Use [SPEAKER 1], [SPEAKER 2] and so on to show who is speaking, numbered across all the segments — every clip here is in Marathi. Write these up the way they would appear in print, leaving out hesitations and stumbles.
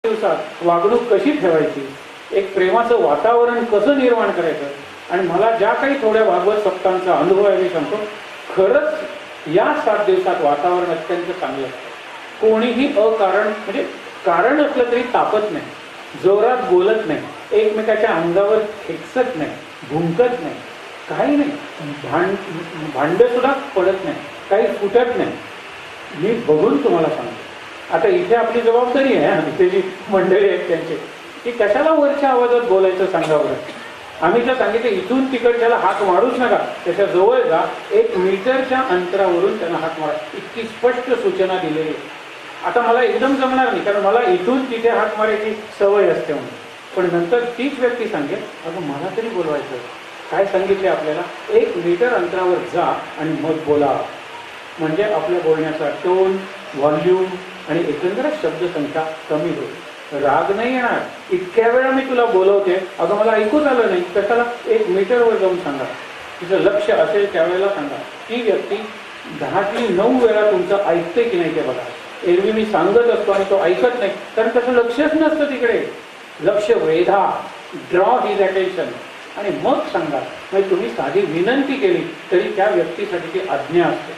[SPEAKER 1] दिवसात वागणूक कशी ठेवायची, एक प्रेमाचं वातावरण कसं निर्माण करायचं, आणि मला ज्या काही थोड्या भागवत सप्तांचा अनुभव आहे मी सांगतो, खरंच या 7 दिवसात वातावरण अत्यंत चांगलं असतं. कोणीही अकारण म्हणजे कारण असलं तरी तापत नाही, जोरात बोलत नाही, एकमेकाच्या अंगावर खेकसत नाही, भुंकत नाही, काही नाही, भांड सुद्धा पडत नाही, काही फुटत नाही. मी बघून तुम्हाला सांगतो. आता इथे आपली जबाबदारी आहे, इथे जी मंडळी आहेत त्यांची, की कशाला वरच्या आवाजात बोलायचं सांगावं. आम्ही जर सांगितलं इथून तिकडच्याला हाक मारूच नका, त्याच्या जवळ जा, 1 मीटरच्या अंतरावरून त्यांना हाक मारा, इतकी स्पष्ट सूचना दिलेली आहे. आता मला एकदम जमणार नाही, कारण मला इथून तिथे हाक मारायची सवय असते म्हणून. पण नंतर तीच व्यक्ती सांगेल, अगं मला तरी बोलवायचं, काय सांगितले आपल्याला, 1 मीटर अंतरावर जा आणि मग बोला. म्हणजे आपल्या बोलण्याचा टोन, व्हॉल्यूम आणि एकंदरच शब्दसंख्या कमी होईल. राग नाही येणार. इतक्या वेळा मी तुला बोलवते, अगं मला ऐकूच आलं नाही, कशाला 1 मीटरवर जाऊन सांगा. तिचं लक्ष असेल त्यावेळेला सांगा. ती व्यक्ती 10 की 9 वेळा तुमचं ऐकते की नाही ते बघा. एरवी मी सांगत असतो आणि तो ऐकत नाही, कारण त्याचं लक्षच नसतं तिकडे. लक्ष वेधा, ड्रॉ हिज अटेन्शन, आणि मग सांगा. म्हणजे तुम्ही साधी विनंती केली तरी त्या व्यक्तीसाठी ती आज्ञा असते.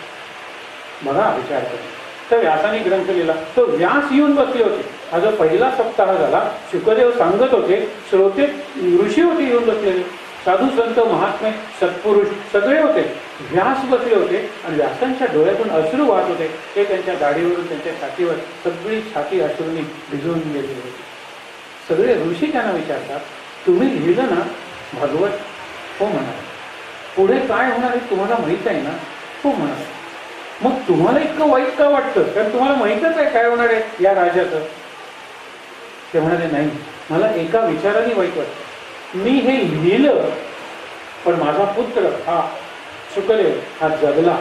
[SPEAKER 1] बघा विचार करा. तर व्यासाने ग्रंथ लिहिला, तो व्यास येऊन बसले होते. हा जो पहिला सप्ताह झाला, शुकदेव सांगत होते, श्रोते ऋषी होते येऊन बसलेले, साधू संत महात्मे सत्पुरुष सगळे होते. व्यास बसले होते आणि व्यासांच्या डोळ्यातून अश्रू वाहत होते. ते त्यांच्या दाढीवरून त्यांच्या छातीवर सगळी छाती अश्रूंनी भिजवून गेलेली होती. सगळे ऋषी त्यांना विचारतात, तुम्ही लिहिलं ना भागवत? हो म्हणाले. पुढे काय होणार आहे तुम्हाला माहीत आहे ना? हो म्हणाले. मग तुम्हाला इतकं वाईट का वाटतं? कारण तुम्हाला माहीतच आहे काय होणार आहे या राजाचं. ते म्हणाले, नाही, मला एका विचाराने वाईट वाटतं. मी हे लिहिलं, पण माझा पुत्र हा शुकदेव हा जगला,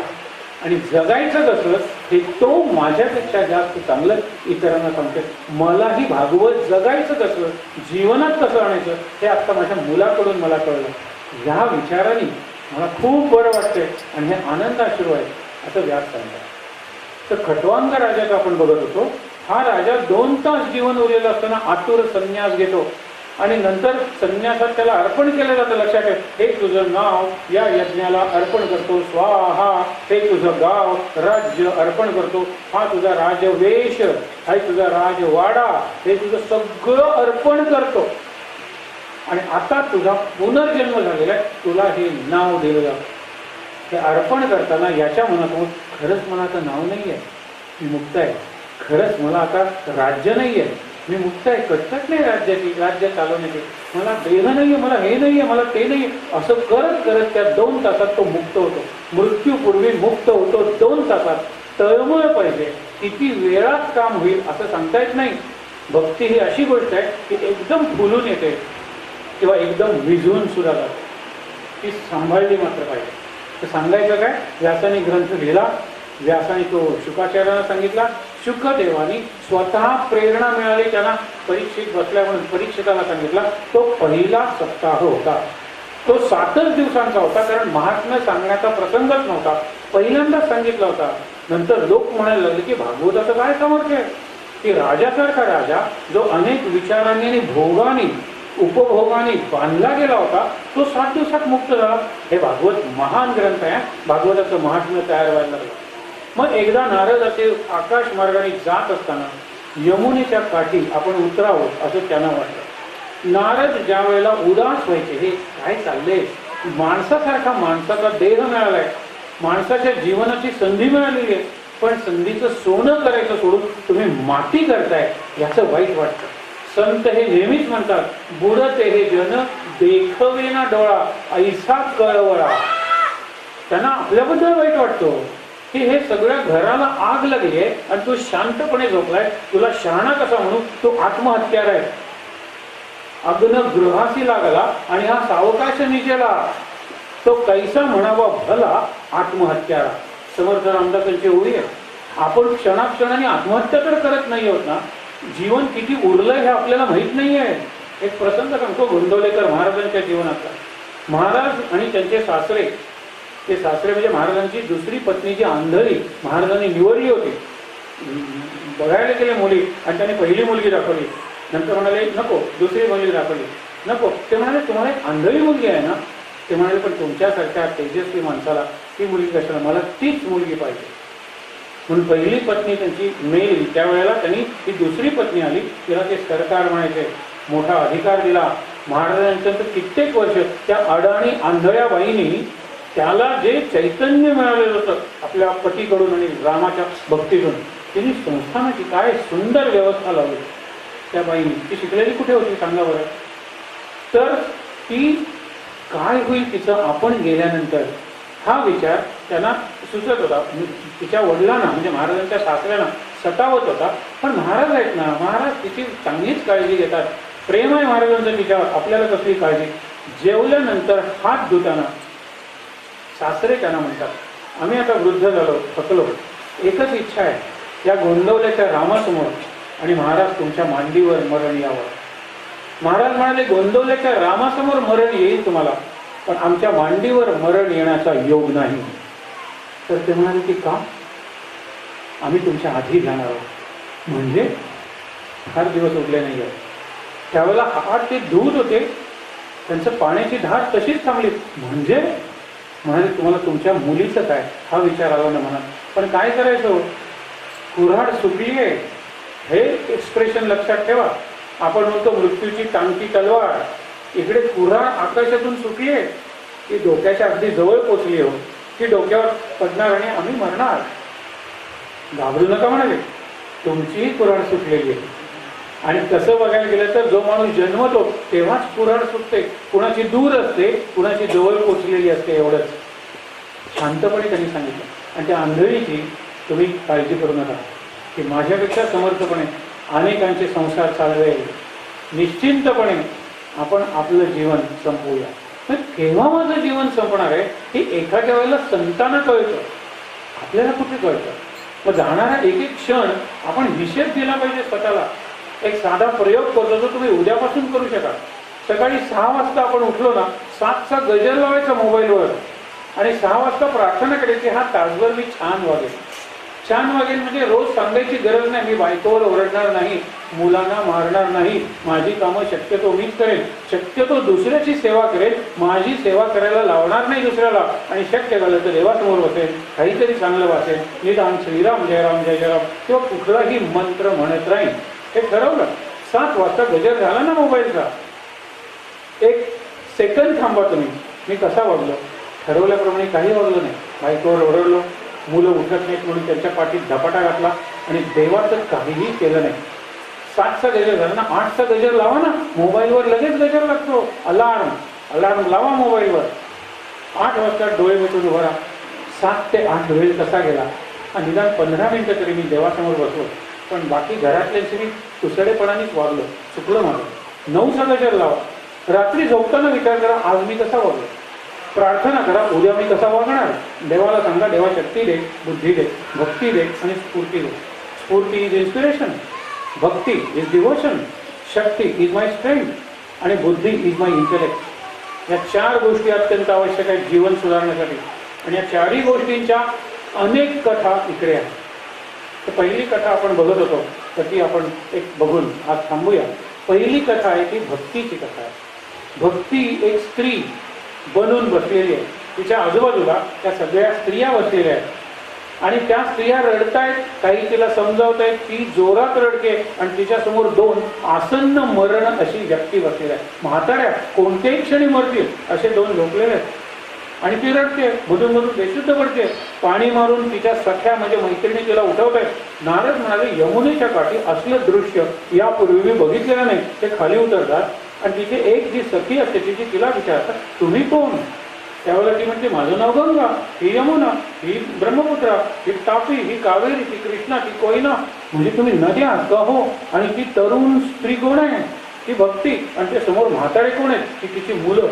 [SPEAKER 1] आणि जगायचं कसं हे तो माझ्यापेक्षा जास्त चांगलं इतरांना सांगते. मलाही भागवत जगायचं कसं, जीवनात कसं आणायचं हे आता माझ्या मुलाकडून मला कळलं. ह्या विचाराने मला खूप बरं वाटतंय आणि हे आनंदाश्रू आहे असं व्यास सांगतात. तर खटवांग राजाचा आपण बघत होतो. हा राजा 2 तास जीवन उरलेलं असताना आतुर संन्यास घेतो, आणि नंतर संन्यासात त्याला अर्पण केलं जातं. लक्षात ठेव, हे तुझं नाव या यज्ञाला अर्पण करतो, स्वाहा, हे तुझं गाव राज्य अर्पण करतो, हा तुझा राजवेश, हा तुझा राजवाडा, हे तुझं सगळं अर्पण करतो, आणि आता तुझा पुनर्जन्म झालेला आहे, तुला हे नाव दिलं जातं. हे अर्पण करताना याच्या मनातून खरंच मला आता नाव नाही आहे, मी मुक्त आहे. खरंच मला आता राज्य नाही आहे, मी मुक्त आहे, कटकट नाही राज्याची, राज्य चालवण्याची. मला देह नाही आहे, मला हे नाही आहे, मला ते नाही आहे. असं करत करत त्या 2 तासात तो मुक्त होतो. मृत्यूपूर्वी मुक्त होतो 2 तासात. तळमळ पाहिजे, किती वेळात काम होईल असं सांगता येत नाही. भक्ती ही अशी गोष्ट आहे की एकदम फुलून येते किंवा एकदम विझून सुद्धा जाते. ती सांभाळली मात्र पाहिजे. तर सांगायचं काय, व्यासाने ग्रंथ लिहिला, व्यासाने तो शुकाचार्यांना सांगितला. शुकदेवानी स्वतः प्रेरणा मिळाली त्यांना. परीक्षित बसल्या म्हणून परीक्षिताला सांगितला. तो पहिला सप्ताह होता, तो 7च दिवसांचा होता, कारण महात्म्य सांगण्याचा प्रसंगच नव्हता, पहिल्यांदाच सांगितला होता. नंतर लोक म्हणायला लागले की भागवताचं काय सामर्थ्य आहे, की राजासारखा राजा जो अनेक विचारांनी आणि भोगाने उपभोगाने बांधला गेला होता, तो 7 दिवसात मुक्त झाला. हे भागवत महान ग्रंथ आहे. भागवताचं महात्म्य तयार व्हायला लागलं. मग एकदा नारद असे आकाश मार्गाने जात असताना यमुनेच्या काठी आपण उतरावं असं त्यांना वाटलं. नारद ज्या वेळेला उदास व्हायचे, हे काय चाललंय, माणसासारखा माणसाचा देह मिळालाय, माणसाच्या जीवनाची संधी मिळालेली आहे, पण संधीचं सोनं करायचं सोडून तुम्ही माती करताय याचं वाईट वाटतं. संत हे नेहमीच म्हणतात, बुडते हे जन देखवेना डोळा ऐसा कळवळा. त्यांना आपल्याबद्दल वाईट वाटतो की हे सगळ्या घराला आग लागली आहे आणि तू शांतपणे झोपलाय, तुला शहाणा कसा म्हणू, तू आत्महत्यार आहे. अग्न गृहासी लागला आणि हा सावकाश निजेला, तो कैसा म्हणावा भला आत्महत्यारा. समर्थ रामदासांची ओळी आहे. आपण क्षणाक्षणाने आत्महत्या तर करत नाही आहोत ना, जीवन किती उरलंय हे आपल्याला माहित नाही आहे. एक प्रसंग सांगतो गोंदवलेकर महाराजांच्या जीवनाचा. महाराज आणि त्यांचे सासरे, ते सासरे म्हणजे महाराजांची दुसरी पत्नी जी आंधळी महाराजांनी निवडली होती. बघायला गेले मुली आणि त्यांनी पहिली मुलगी दाखवली. नंतर म्हणाले नको, दुसरी मुलगी दाखवली, नको. ते म्हणाले तुम्हाला एक आंधळी मुलगी आहे ना. ते म्हणाले पण तुमच्यासारख्या तेजस्वी माणसाला ती मुलगी कशाला, मला तीच मुलगी पाहिजे. म्हणून पहिली पत्नी त्यांची मेली, त्यावेळेला त्यांनी ती दुसरी पत्नी आली, तिला ते सरकार म्हणायचे, मोठा अधिकार दिला. महाराजांच्या कित्येक वर्ष त्या अडाणी आंधळ्या बाईंनी त्याला जे चैतन्य मिळालेलं होतं आपल्या पतीकडून आणि रामाच्या भक्तीतून, तिने संस्थानाची काय सुंदर व्यवस्था लावली त्या बाईंनी. ती शिकलेली कुठे होती सांगा बरं. तर ती काय होईल तिचं आपण गेल्यानंतर, हा विचार त्यांना सुचत होता. तिच्या वडिलांना म्हणजे महाराजांच्या सासऱ्यांना सतावत होता. पण महाराज आहेत ना, महाराज तिची चांगलीच काळजी घेतात, प्रेम आहे महाराजांचं तिच्यावर, आपल्याला कसली काळजी. जेवल्यानंतर हात धुताना सासरे त्यांना म्हणतात, आम्ही आता वृद्ध झालो, थकलो, एकच इच्छा आहे, या गोंदवल्याच्या रामासमोर आणि महाराज तुमच्या मांडीवर मरण यावं. महाराज म्हणाले गोंदवल्याच्या रामासमोर मरण येईल तुम्हाला, पण आमच्या मांडीवर मरण येण्याचा योग नाही. तर ते म्हणाले की का, आम्ही तुमच्या आधी जाणार आहोत. म्हणजे फार दिवस उरले नाही आहेत. त्यावेळेला हात ते धुत होते, त्यांचं पाण्याची धार तशीच थांबली. म्हणजे म्हणाले तुम्हाला तुमच्या मुलीचं काय, हा विचार आला ना मनात. पण काय करायचं, कुऱ्हाड सुटली आहे हे एक्सप्रेशन लक्षात ठेवा. आपण म्हणतो मृत्यूची टांगती तलवार, इकडे कुऱ्हाड आकाशातून सुटली आहे, ती डोक्याच्या अगदी जवळ पोचली हो, ती डोक्यावर पडणार आणि आम्ही मरणार. घाबरू नका म्हणाले, तुमचीही कुऱ्हाड सुटलेली आहे. आणि तसं बघायला गेलं तर जो माणूस जन्मतो तेव्हाच कुऱ्हाड सुटते, कुणाची दूर असते, कुणाची जवळ पोचलेली असते. एवढंच शांतपणे त्यांनी सांगितलं. आणि त्या आंधळीची तुम्ही काळजी करू नका की माझ्यापेक्षा समर्थपणे अनेकांचे संसार चालवेल, निश्चिंतपणे आपण आपलं जीवन संपवूया. तर केव्हा माझं जीवन संपणार आहे हे एखाद्या वेळेला संतांना कळतं, आपल्याला कुठे कळतं. मग जाणारा एक एक क्षण आपण हिशेब दिला पाहिजे स्वतःला. एक साधा प्रयोग करतो जो तुम्ही उद्यापासून करू शकाल. सकाळी 6 वाजता आपण उठलो ना, 7चा गजर लावायचा मोबाईलवर आणि 6 वाजता प्रार्थना करायची, हा तासभर मी छान वागेल. छान वागेल म्हणजे रोज सांगायची गरज नाही, मी बायकोवर ओरडणार नाही, मुलांना मारणार नाही, माझी कामं शक्यतो मीच करेल, शक्यतो दुसऱ्याची सेवा करेल, माझी सेवा करायला लावणार नाही दुसऱ्याला. आणि शक्य झालं तर देवासमोर बसेल, काहीतरी चांगलं वाचेल, निदान श्रीराम जय राम जय जय राम किंवा कुठलाही मंत्र म्हणत राहील. हे ठरवलं. 7 वाजता गजर झाला ना मोबाईलचा, 1 सेकंद थांबा तुम्ही, मी कसा वागलो, ठरवल्याप्रमाणे काही वागलं नाही, बायकोवर ओरडलो, मुलं उठत नाहीत म्हणून त्यांच्या पाठीत झपाटा घातला आणि देवाचं काहीही केलं नाही. 7चा गजर झाला ना, 8चा गजर लावा ना मोबाईलवर, लगेच गजर लागतो. अलार्म लावा मोबाईलवर. 8 वाजता डोळे मिटून उभा राहा. 7 ते 8 वेळ कसा गेला, निदान 15 मिनिटं तरी मी देवासमोर बसलो. पण बाकी घरातल्यांशी मी कुसडेपणानेच वागलो, चुकलं माझं. 9चा गजर लावा. रात्री झोपताना विचार करा, आज मी कसा वागलो. प्रार्थना करा, उद्या मी कसा वागणार. देवाला सांगा, देवा शक्ती दे, बुद्धी दे, भक्ती दे आणि स्फूर्ती दे. स्फूर्ती is inspiration, Bhakti is devotion, Shakti is my strength आणि बुद्धी इज माय इंटेलेक्ट. या 4 गोष्टी अत्यंत आवश्यक आहेत जीवन सुधारण्यासाठी. आणि या 4ही गोष्टींच्या अनेक कथा इकडे आहेत. तर पहिली कथा आपण बघत होतो, तर ती आपण एक बघून आज थांबूया. पहिली कथा आहे ती भक्तीची कथा आहे. भक्ती एक स्त्री बनून बसलेली आहे, तिच्या आजूबाजूला त्या सगळ्या स्त्रिया बसलेल्या आहेत आणि त्या स्त्रिया रडतायत, काही तिला समजावत आहेत, ती जोरात रडते आणि तिच्यासमोर 2 आसन्न मरण अशी व्यक्ती बसलेल्या आहेत. म्हाताऱ्या कोणत्याही क्षणी मरतील असे 2 झोपलेले आहेत आणि ती रडते, मधून मधून बेशुद्ध पडते. पाणी मारून तिच्या सख्या म्हणजे मैत्रिणी तिला उठवत आहेत. नारद म्हणाले, यमुनेच्या काठी असलं दृश्य यापूर्वी मी बघितलेलं नाही. ते खाली उतरतात आणि तिथे एक जी सखी असते तिची तिला विचारतात, तुम्ही कोण. त्यावेळेला ती म्हणते, माझं नाव गंगा, ही यमुना, ही ब्रह्मपुत्रा, ही तापी, ही कावेरी, ही कृष्णा, ती कोयना. म्हणजे तुम्ही नद्या कहो. आणि ती तरुण स्त्री कोण आहे, ती भक्ती. आणि ते समोर म्हातारे कोण आहेत, ती तिची मुलं.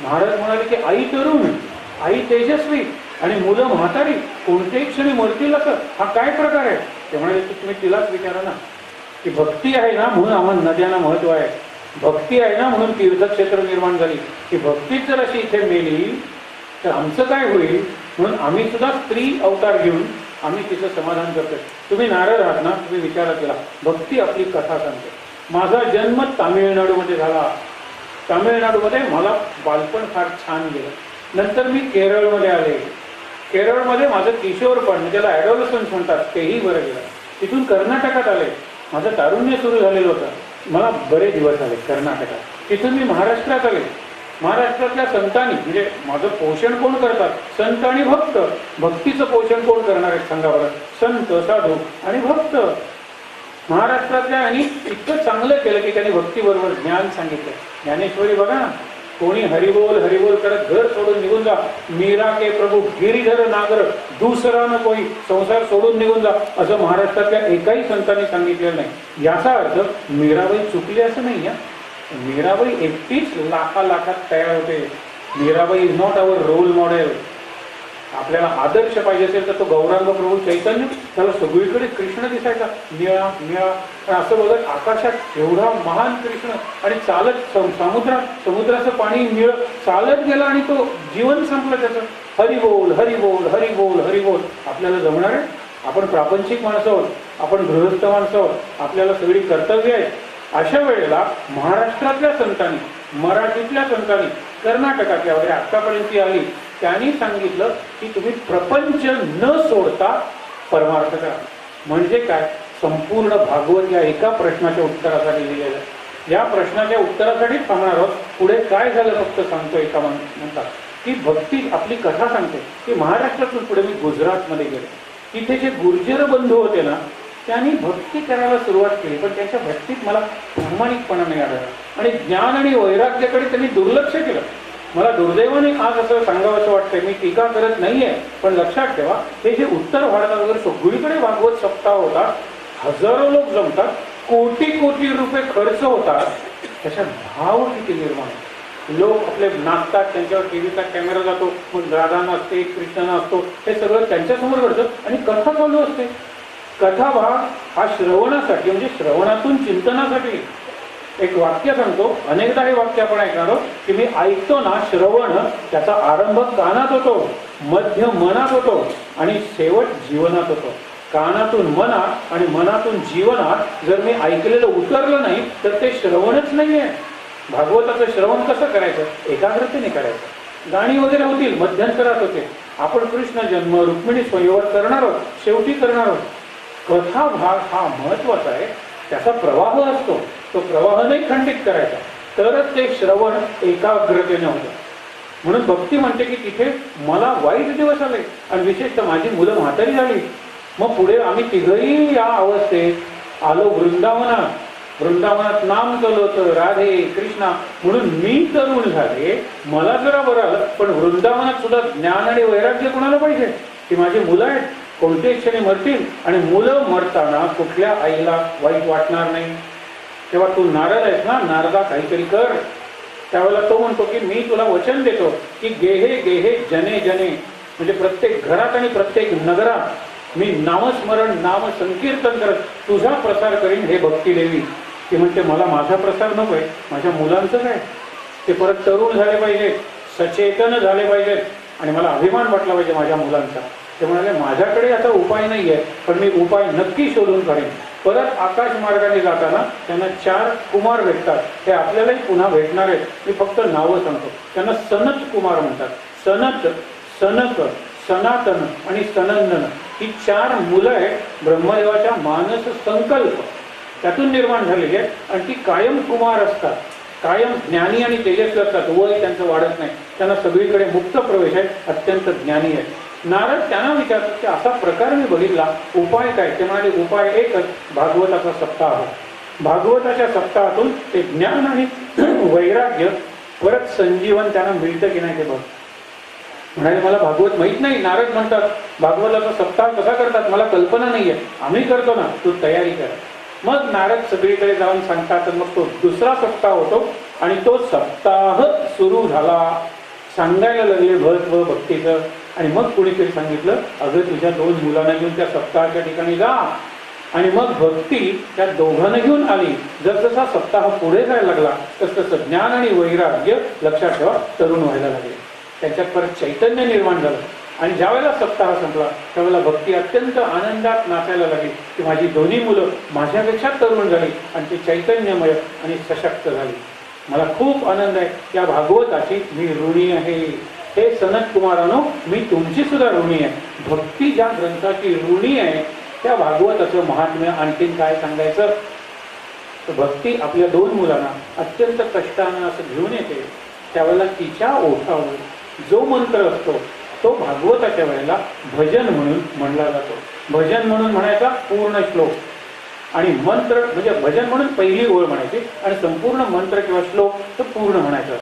[SPEAKER 1] महाराज म्हणाले की आई तरुण, आई तेजस्वी आणि मुलं म्हातारी, कोणत्याही क्षणी मरतील असं, हा काय प्रकार आहे. ते म्हणाले की तुम्ही तिलाच विचारा ना, की भक्ती आहे ना म्हणून आम्हाला नद्यांना महत्व आहे, भक्ती आहे ना म्हणून तीर्थक्षेत्र निर्माण झाली. की भक्तीच जर अशी इथे मेली तर आमचं काय होईल. म्हणून आम्ही सुद्धा स्त्री अवतार घेऊन आम्ही तिचं समाधान करतोय. तुम्ही नारद आहात ना, तुम्ही विचारा तिला. भक्ती आपली कथा सांगते. माझा जन्म तामिळनाडूमध्ये झाला. तामिळनाडूमध्ये मला बालपण फार छान गेलं. नंतर मी केरळमध्ये आले. केरळमध्ये माझं किशोरपण, ज्याला ॲडोलसन्स म्हणतात, तेही बरं गेलं. तिथून कर्नाटकात आले. माझं तारुण्य सुरू झालेलं होतं. मला बरेच दिवस आले कर्नाटकात. तिथून मी महाराष्ट्रात आले. महाराष्ट्रातल्या संतांनी, म्हणजे माझं पोषण कोण करतात? संत आणि भक्त. भक्तीचं पोषण कोण करणार आहे सांगा बरं? संत, साधू आणि भक्त. महाराष्ट्रातल्या आणि इतकं चांगलं केलं की त्यांनी भक्तीबरोबर ज्ञान सांगितलं. ज्ञानेश्वरी बघा ना, कोणी हरिबोल हरिबोल करत घर सोडून निघून जा. मीरा के प्रभू गिरीधर नागर दुसरा न कोई, संसार सोडून निघून जा, असं महाराष्ट्रातल्या एकाही संतांनी सांगितलेलं नाही. याचा अर्थ मीराबाई चुकली असं नाही. मीराबाई एकटीच लाखात तयार होते. Mirabai is not our role model. आपल्याला आदर्श पाहिजे असेल तर तो गौरांग प्रभू चैतन्य, त्याला सगळीकडे कृष्ण दिसायचा, निळा निळा. पण असं बघत आकाशात एवढा महान कृष्ण आणि चालत समुद्राचं पाणी निळ चालत गेला आणि तो जीवन संपलं त्याचं. हरिबोल हरिबोल हरिबोल हरिबोल. आपल्याला जमणार आहे? आपण प्रापंचिक माणसं आहोत, आपण गृहस्थ माणसं आहोत, आपल्याला सगळी कर्तव्य आहेत. अशा वेळेला महाराष्ट्रातल्या संतांनी, मराठीतल्या संतांनी, कर्नाटकातल्या वगैरे आतापर्यंत आली, त्यांनी सांगितलं की तुम्ही प्रपंच न सोडता परमार्थ करा. म्हणजे काय? संपूर्ण भागवत या एका प्रश्नाच्या उत्तरासाठी लिहिलेलं आहे. या प्रश्नाच्या उत्तरासाठीच थांबणार आहोत. पुढे काय झालं फक्त सांगतो. एका म्हणतात की भक्ती आपली कथा सांगते की महाराष्ट्रातून पुढे मी गुजरातमध्ये गेलो. तिथे जे गुर्जर बंधू होते ना, त्यांनी भक्ती करायला सुरुवात केली, पण त्यांच्या भक्तीत मला प्रामाणिकपणा नाही आढळला आणि ज्ञान आणि वैराग्याकडे त्यांनी दुर्लक्ष केलं. मला दुर्दैवाने आज असं सांगावंसं वाटतंय, मी टीका करत नाहीये, पण लक्षात ठेवा, हे जे उत्तर भारतात वगैरे सगळीकडे भागवत सप्ताह होतात, हजारो लोक जमतात, कोटी कोटी रुपये खर्च होतात, त्याच्यात भाव किती निर्माण. लोक आपले नाचतात, त्यांच्यावर टीव्हीचा कॅमेरा जातो, मग राधा नसते, कृष्ण असतो, हे सगळं त्यांच्यासमोर घडतं आणि कथा चालू असते. कथा भाग हा श्रवणासाठी, म्हणजे श्रवणातून चिंतनासाठी. एक वाक्य सांगतो, अनेकदा हे वाक्य आपण ऐकणार आहोत की मी ऐकतो ना, श्रवण त्याचा आरंभ कानात होतो, मध्य मनात होतो आणि शेवट जीवनात होतो. कानातून मनात आणि मनातून जीवनात जर मी ऐकलेलं उतरलं नाही तर ते श्रवणच नाहीये. भागवताचं श्रवण कसं करायचं? एकाग्रतेने करायचं. गाणी वगैरे होतील, मध्यंतरात होते. आपण कृष्ण जन्म, रुक्मिणी संयोग करणार आहोत, शेवटी करणार आहोत. कथा भाग हा महत्वाचा आहे. त्याचा प्रवाह असतो, तो प्रवाह नाही खंडित करायचा, तरच ते श्रवण एकाग्रतेने होतं. म्हणून भक्ती म्हणते की तिथे मला वाईट दिवस आले आणि विशेषतः माझी मुलं म्हातारी झाली. मग पुढे आम्ही तिघही या अवस्थेत आलो वृंदावनात. वृंदावनात नाम चालू होतं, राधे कृष्णा, म्हणून मी तरुण झाले, मला जरा बरं आलं. पण वृंदावनात सुद्धा ज्ञान आणि वैराग्य कोणाला पाहिजे? की माझी मुलं आहेत, कोणत्याही क्षणी मरतील आणि मुलं मरताना कुठल्या आईला वाईट वाटणार नाही. तेव्हा तू नारद आहेस ना, नारदा काहीतरी कर. त्यावेळेला तो म्हणतो की मी तुला वचन देतो की गेहे गेहे जने जने, म्हणजे प्रत्येक घरात आणि प्रत्येक नगरात मी नामस्मरण नाम संकीर्तन करत तुझा प्रसार करीन. हे भक्ती देवी ती म्हणते मला माझा प्रसार नकोय, माझ्या मुलांचं काय? ते परत तरुण झाले पाहिजेत, सचेतन झाले पाहिजेत आणि मला अभिमान वाटला पाहिजे माझ्या मुलांचा. ते म्हणाले माझ्याकडे आता उपाय नाहीये, पण मी उपाय नक्की शोधून काढेन. परत आकाश मार्गाने जाताना त्यांना 4 कुमार भेटतात. ते आपल्यालाही पुन्हा भेटणार आहेत. मी फक्त नावं सांगतो. त्यांना सनत कुमार म्हणतात. सनत, सनक, सनातन आणि सनंदन ही 4 मुलं आहेत ब्रह्मदेवाच्या मानस संकल्प त्यातून निर्माण झालेली आहेत आणि ती कायम कुमार असतात, कायम ज्ञानी आणि तेजस्वी असतात. वय त्यांचं वाढत नाही, त्यांना सगळीकडे मुक्त प्रवेश आहे, अत्यंत ज्ञानी आहे. नारद त्यांना विचारतात की असा प्रकार मी बघितला, उपाय काय? ते म्हणाले उपाय एकच, भागवताचा सप्ताह. भागवताच्या सप्ताहातून ते ज्ञान आणि वैराग्य परत संजीवन त्यांना मिळतं की नाही ते बघ. म्हणाले मला भागवत माहित नाही. नारद म्हणतात भागवताचा सप्ताह कसा करतात मला कल्पना नाहीये. आम्ही करतो ना, तू तयारी कर. मग नारद सगळीकडे जाऊन सांगतात. मग तो दुसरा सप्ताह होतो आणि तो सप्ताह सुरू झाला. सांगायला लागले महत्व भक्तीचं. आणि मग कोणीतरी सांगितलं अगं तुझ्या 2 मुलांना घेऊन त्या सप्ताहाच्या ठिकाणी जा. आणि मग भक्ती त्या दोघांना घेऊन आली. जसजसा सप्ताह पुढे जायला लागला तसतसं ज्ञान आणि वैराग्य लक्षात ठेवा तरुण व्हायला लागले. त्यांच्यात परत चैतन्य निर्माण झालं. आणि ज्यावेळेला सप्ताह संपला त्यावेळेला भक्ती अत्यंत आनंदात नाचायला लागली की माझी दोन्ही मुलं माझ्यापेक्षा तरुण झाली आणि ती चैतन्यमय आणि सशक्त झाली. मला खूप आनंद आहे. या भागवताची मी ऋणी आहे. हे सनत कुमारानो, मी तुमची सुद्धा ऋणी आहे. भक्ती ज्या ग्रंथाची ऋणी आहे त्या भागवताचं महात्म्य आणखीन काय सांगायचं. तर भक्ती आपल्या दोन मुलांना अत्यंत कष्टानं असं घेऊन येते. त्यावेळेला तिच्या ओठावर जो मंत्र असतो तो भागवताच्या वेळेला भजन म्हणून म्हणला जातो. भजन म्हणून म्हणायचा पूर्ण श्लोक आणि मंत्र म्हणजे भजन म्हणून पहिली ओळ म्हणायची आणि संपूर्ण मंत्र किंवा श्लोक तो पूर्ण म्हणायचा.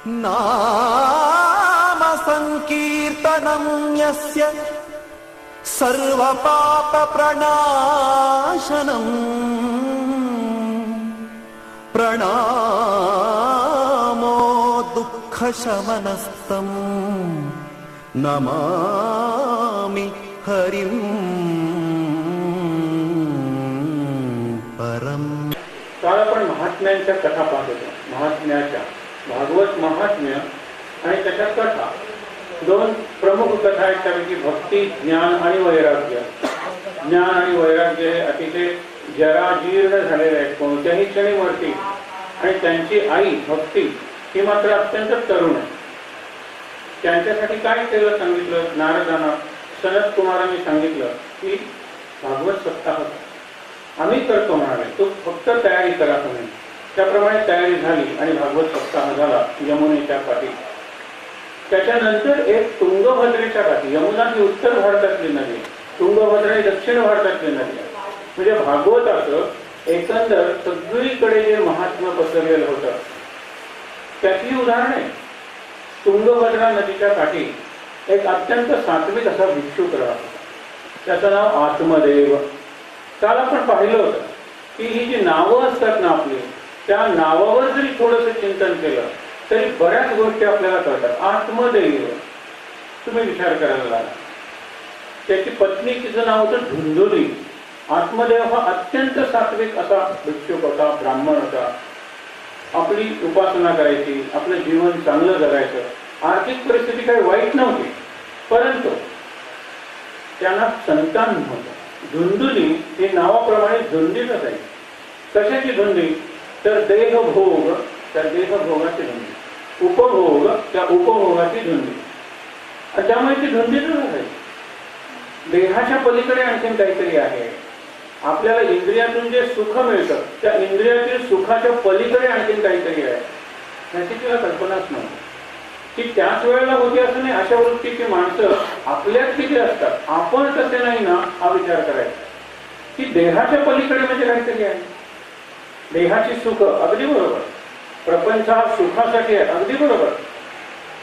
[SPEAKER 2] नाम संकीर्तनं यस्य सर्व पाप प्रणाशनम् प्रणामो दुःख शमनस्तम नमामि हरिं परम.
[SPEAKER 1] काल आपण महात्म्यांच्या कथा पाहत होतो. महात्म्याच्या भागवत महात्म्य आणि त्याच्या कथा दोन प्रमुख कथा आहेत. त्यापैकी भक्ती, ज्ञान आणि वैराग्य. ज्ञान आणि वैराग्य हे अतिशय जराजीर्ण झालेले आहेत, कोणत्याही क्षणी मरतील. आणि त्यांची आई भक्ती ही मात्र अत्यंत तरुण आहे. त्यांच्यासाठी काय केलं सांगितलं नारदांना. सनत कुमारांनी सांगितलं की भागवत सप्ताह आम्ही करतो म्हणाले, तू फक्त तयारी करा तुम्ही. त्याप्रमाणे तयारी झाली आणि भागवत सप्ताह झाला यमुनेच्या काठी. त्याच्यानंतर एक तुंगभद्रेच्या काठी. यमुना ही उत्तर भारतातली नदी, तुंगभद्रा ही दक्षिण भारतातली नदी. म्हणजे भागवताचं एकंदर सगळीकडे जे महात्म्य पसरलेलं होतं त्याची उदाहरणे. तुंगभद्रा नदीच्या काठी एक अत्यंत सात्विक असा भिक्षुक राहत होता. त्याचं नाव आत्मदेव. काल आपण पाहिलं होतं की ही जी नावं असतात ना आपली, त्या नावावर जरी थोडंसं चिंतन केलं तरी बऱ्याच गोष्टी आपल्याला कळतात. आत्मदेव तुम्ही विचार करायला लागला. त्याची पत्नी तिचं नाव होतं धुंधुली. आत्मदेव हा अत्यंत सात्विक असा भिक्षुक होता, ब्राह्मण होता. आपली उपासना करायची, आपलं जीवन चांगलं जगायचं. आर्थिक परिस्थिती काही वाईट नव्हती, परंतु त्यांना संतान नव्हतं. धुंधुली ही नावाप्रमाणे धुंदीच आहे. कशाची धुंदी? तर देहभोग, त्या देहभोगाची धुंदी. उपभोग, त्या उपभोगाची धुंदी. त्यामुळे ती धुंदीतच आहे. देहाच्या पलीकडे आणखीन काहीतरी आहे. आपल्याला इंद्रियातून जे सुख मिळतं त्या इंद्रियातील सुखाच्या पलीकडे आणखीन काहीतरी आहे. याची तिला कल्पनाच नव्हती. ती त्याच वेळेला होती असं नाही. अशा वृत्तीची माणसं आपल्यात किती असतात, आपण तसे नाही ना हा विचार करायचा. की देहाच्या पलीकडे म्हणजे काहीतरी आहे. देहाची सुख अगदी बरोबर, प्रपंच हा सुखासाठी आहे अगदी बरोबर,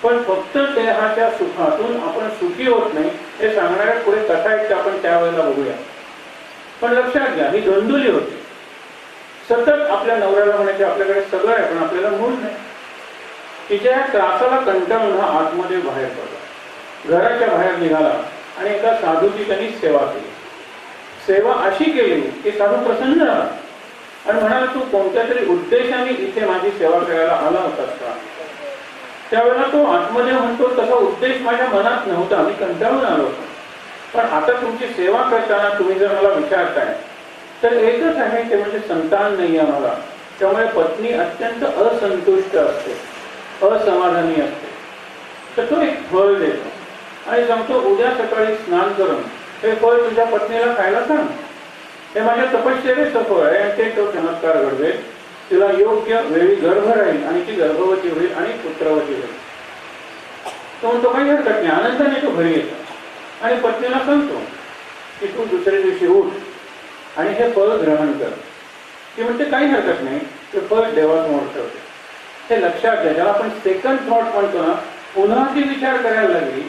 [SPEAKER 1] पण फक्त देहाच्या सुखातून आपण सुखी होत नाही हे सांगणाऱ्या पुढे कथा आहेत त्या आपण त्यावेळेला बघूया. पण लक्षात घ्या, ही धुंदुली होती. सतत आपल्या नवऱ्याला म्हणायचे आपल्याकडे सगळं आहे पण आपल्याला मूळ नाही. तिच्या त्रासाला कंटाळून हा आतमध्ये बाहेर पडला. घराच्या बाहेर निघाला आणि एका साधूची त्यांनी सेवा केली. सेवा अशी केली की साधू प्रसन्न झाला आणि म्हणाला, तू कोणत्या तरी उद्देशाने इथे माझी सेवा करायला आला होतास का? त्यावेळेला तो आत्मदेव म्हणतो, तसा उद्देश माझ्या मनात नव्हता, मी कंटाळून आलो होतो. पण आता तुमची सेवा करताना तुम्ही जर मला विचारताय तर एकच आहे, ते म्हणजे संतान नाही आहे मला. त्यामुळे पत्नी अत्यंत असंतुष्ट असते, असमाधानी असते. तर तो एक फळ देतो आणि सांगतो, उद्या सकाळी स्नान करून हे फळ तुझ्या पत्नीला खायला सांग. हे माझ्या तपश्चर्येचं फळ आहे आणि ते तो चमत्कार घडवेल. तिला योग्य वेळी गर्भ राहील आणि ती गर्भवती होईल आणि पुत्रवती होईल. तो म्हणतो काही हरकत नाही. आनंदाने तो घरी येतो आणि पत्नीला सांगतो की तू दुसऱ्या दिवशी उठ आणि हे फळ ग्रहण कर. ती म्हणते काही हरकत नाही, ते फळ देवासमोर ठेवते. हे लक्षात घ्या. ज्याला आपण सेकंड थॉट म्हणतो ना, पुन्हा ती विचार करायला लागली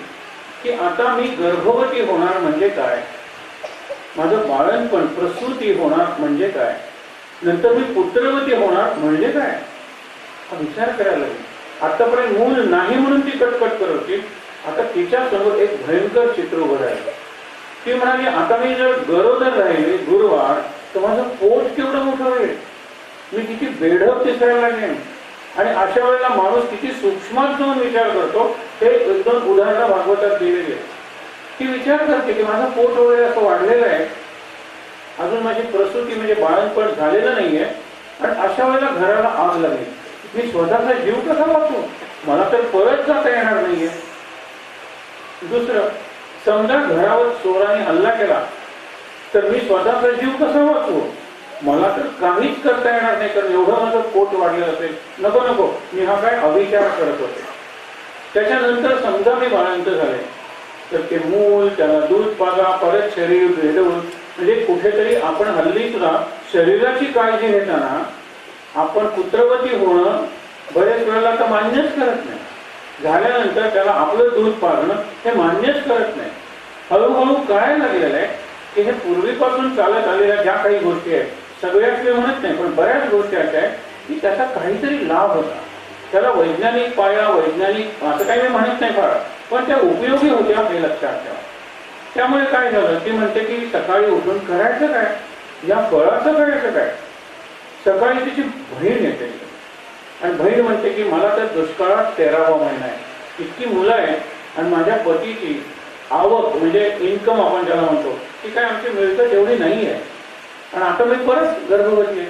[SPEAKER 1] की आता मी गर्भवती होणार म्हणजे काय, माझं बाळणपण प्रसूती होणार म्हणजे काय, नंतर मी पुत्रवती होणार म्हणजे काय, हा विचार करायला लागली. आतापर्यंत मूल नाही म्हणून ती कटकट करत होती. आता तिच्या समोर एक भयंकर चित्र उभं राहिलं. ती म्हणाली, आता मी जर गरोदर राहिले गुरुवार तर माझं पोट केवढं मोठं होईल, मी किती बेढप दिसायला लागेल. आणि अशा वेळेला माणूस किती सूक्ष्मात जाऊन विचार करतो हे एक दोन उदाहरणं भागवतात दिलेली आहे. ती विचार करते की माझं पोट वगैरे असं वाढलेलं आहे, अजून माझी प्रसूती म्हणजे बाळंतपण झालेलं नाहीये, आणि अशा वेळेला घराला आग लागली, मी स्वतःचा जीव कसा वाचू, मला तर परत जाता येणार नाहीये. दुसरं, समजा घरावर चोराने हल्ला केला तर मी स्वतःचा जीव कसा वाचू, मला तर काहीच करता येणार नाही, कारण एवढं माझं पोट वाढलेलं असेल, नको नको, मी हा काय अविचार करत होते. त्याच्यानंतर समजा मी बाळंत झाले तर ते मूल, त्याला दूध पाजा, परत शरीर भेदवून, म्हणजे कुठेतरी आपण हल्ली सुद्धा शरीराची काळजी घेताना आपण पुत्रवती होणं बरेच वेळेला तर मान्यच करत नाही, झाल्यानंतर त्याला आपलं दूध पाजणं हे मान्यच करत नाही. हळूहळू काय लागलेलं आहे की हे पूर्वीपासून चालत आलेल्या ज्या काही गोष्टी आहेत, सगळ्याच मी म्हणत नाही पण बऱ्याच गोष्टी अशा आहेत की त्याचा काहीतरी लाभ होता, त्याला वैज्ञानिक पाया, वैज्ञानिक असं काही मी म्हणत नाही फार, पण त्या उपयोगी होत्या हे लक्षात ठेवा. त्यामुळे काय झालं, ती म्हणते की सकाळी उठून करायचं काय, या फळाचं करायचं काय. सकाळी तिची बहीण येते आणि बहीण म्हणते की मला तर दुष्काळात 13वा महिना आहे, इतकी मुलं आहे आणि माझ्या पतीची आवक म्हणजे इन्कम आपण ज्याला म्हणतो ती काय आमची मिळकत एवढी नाही आहे, आणि आता मी परत गर्भवती आहे.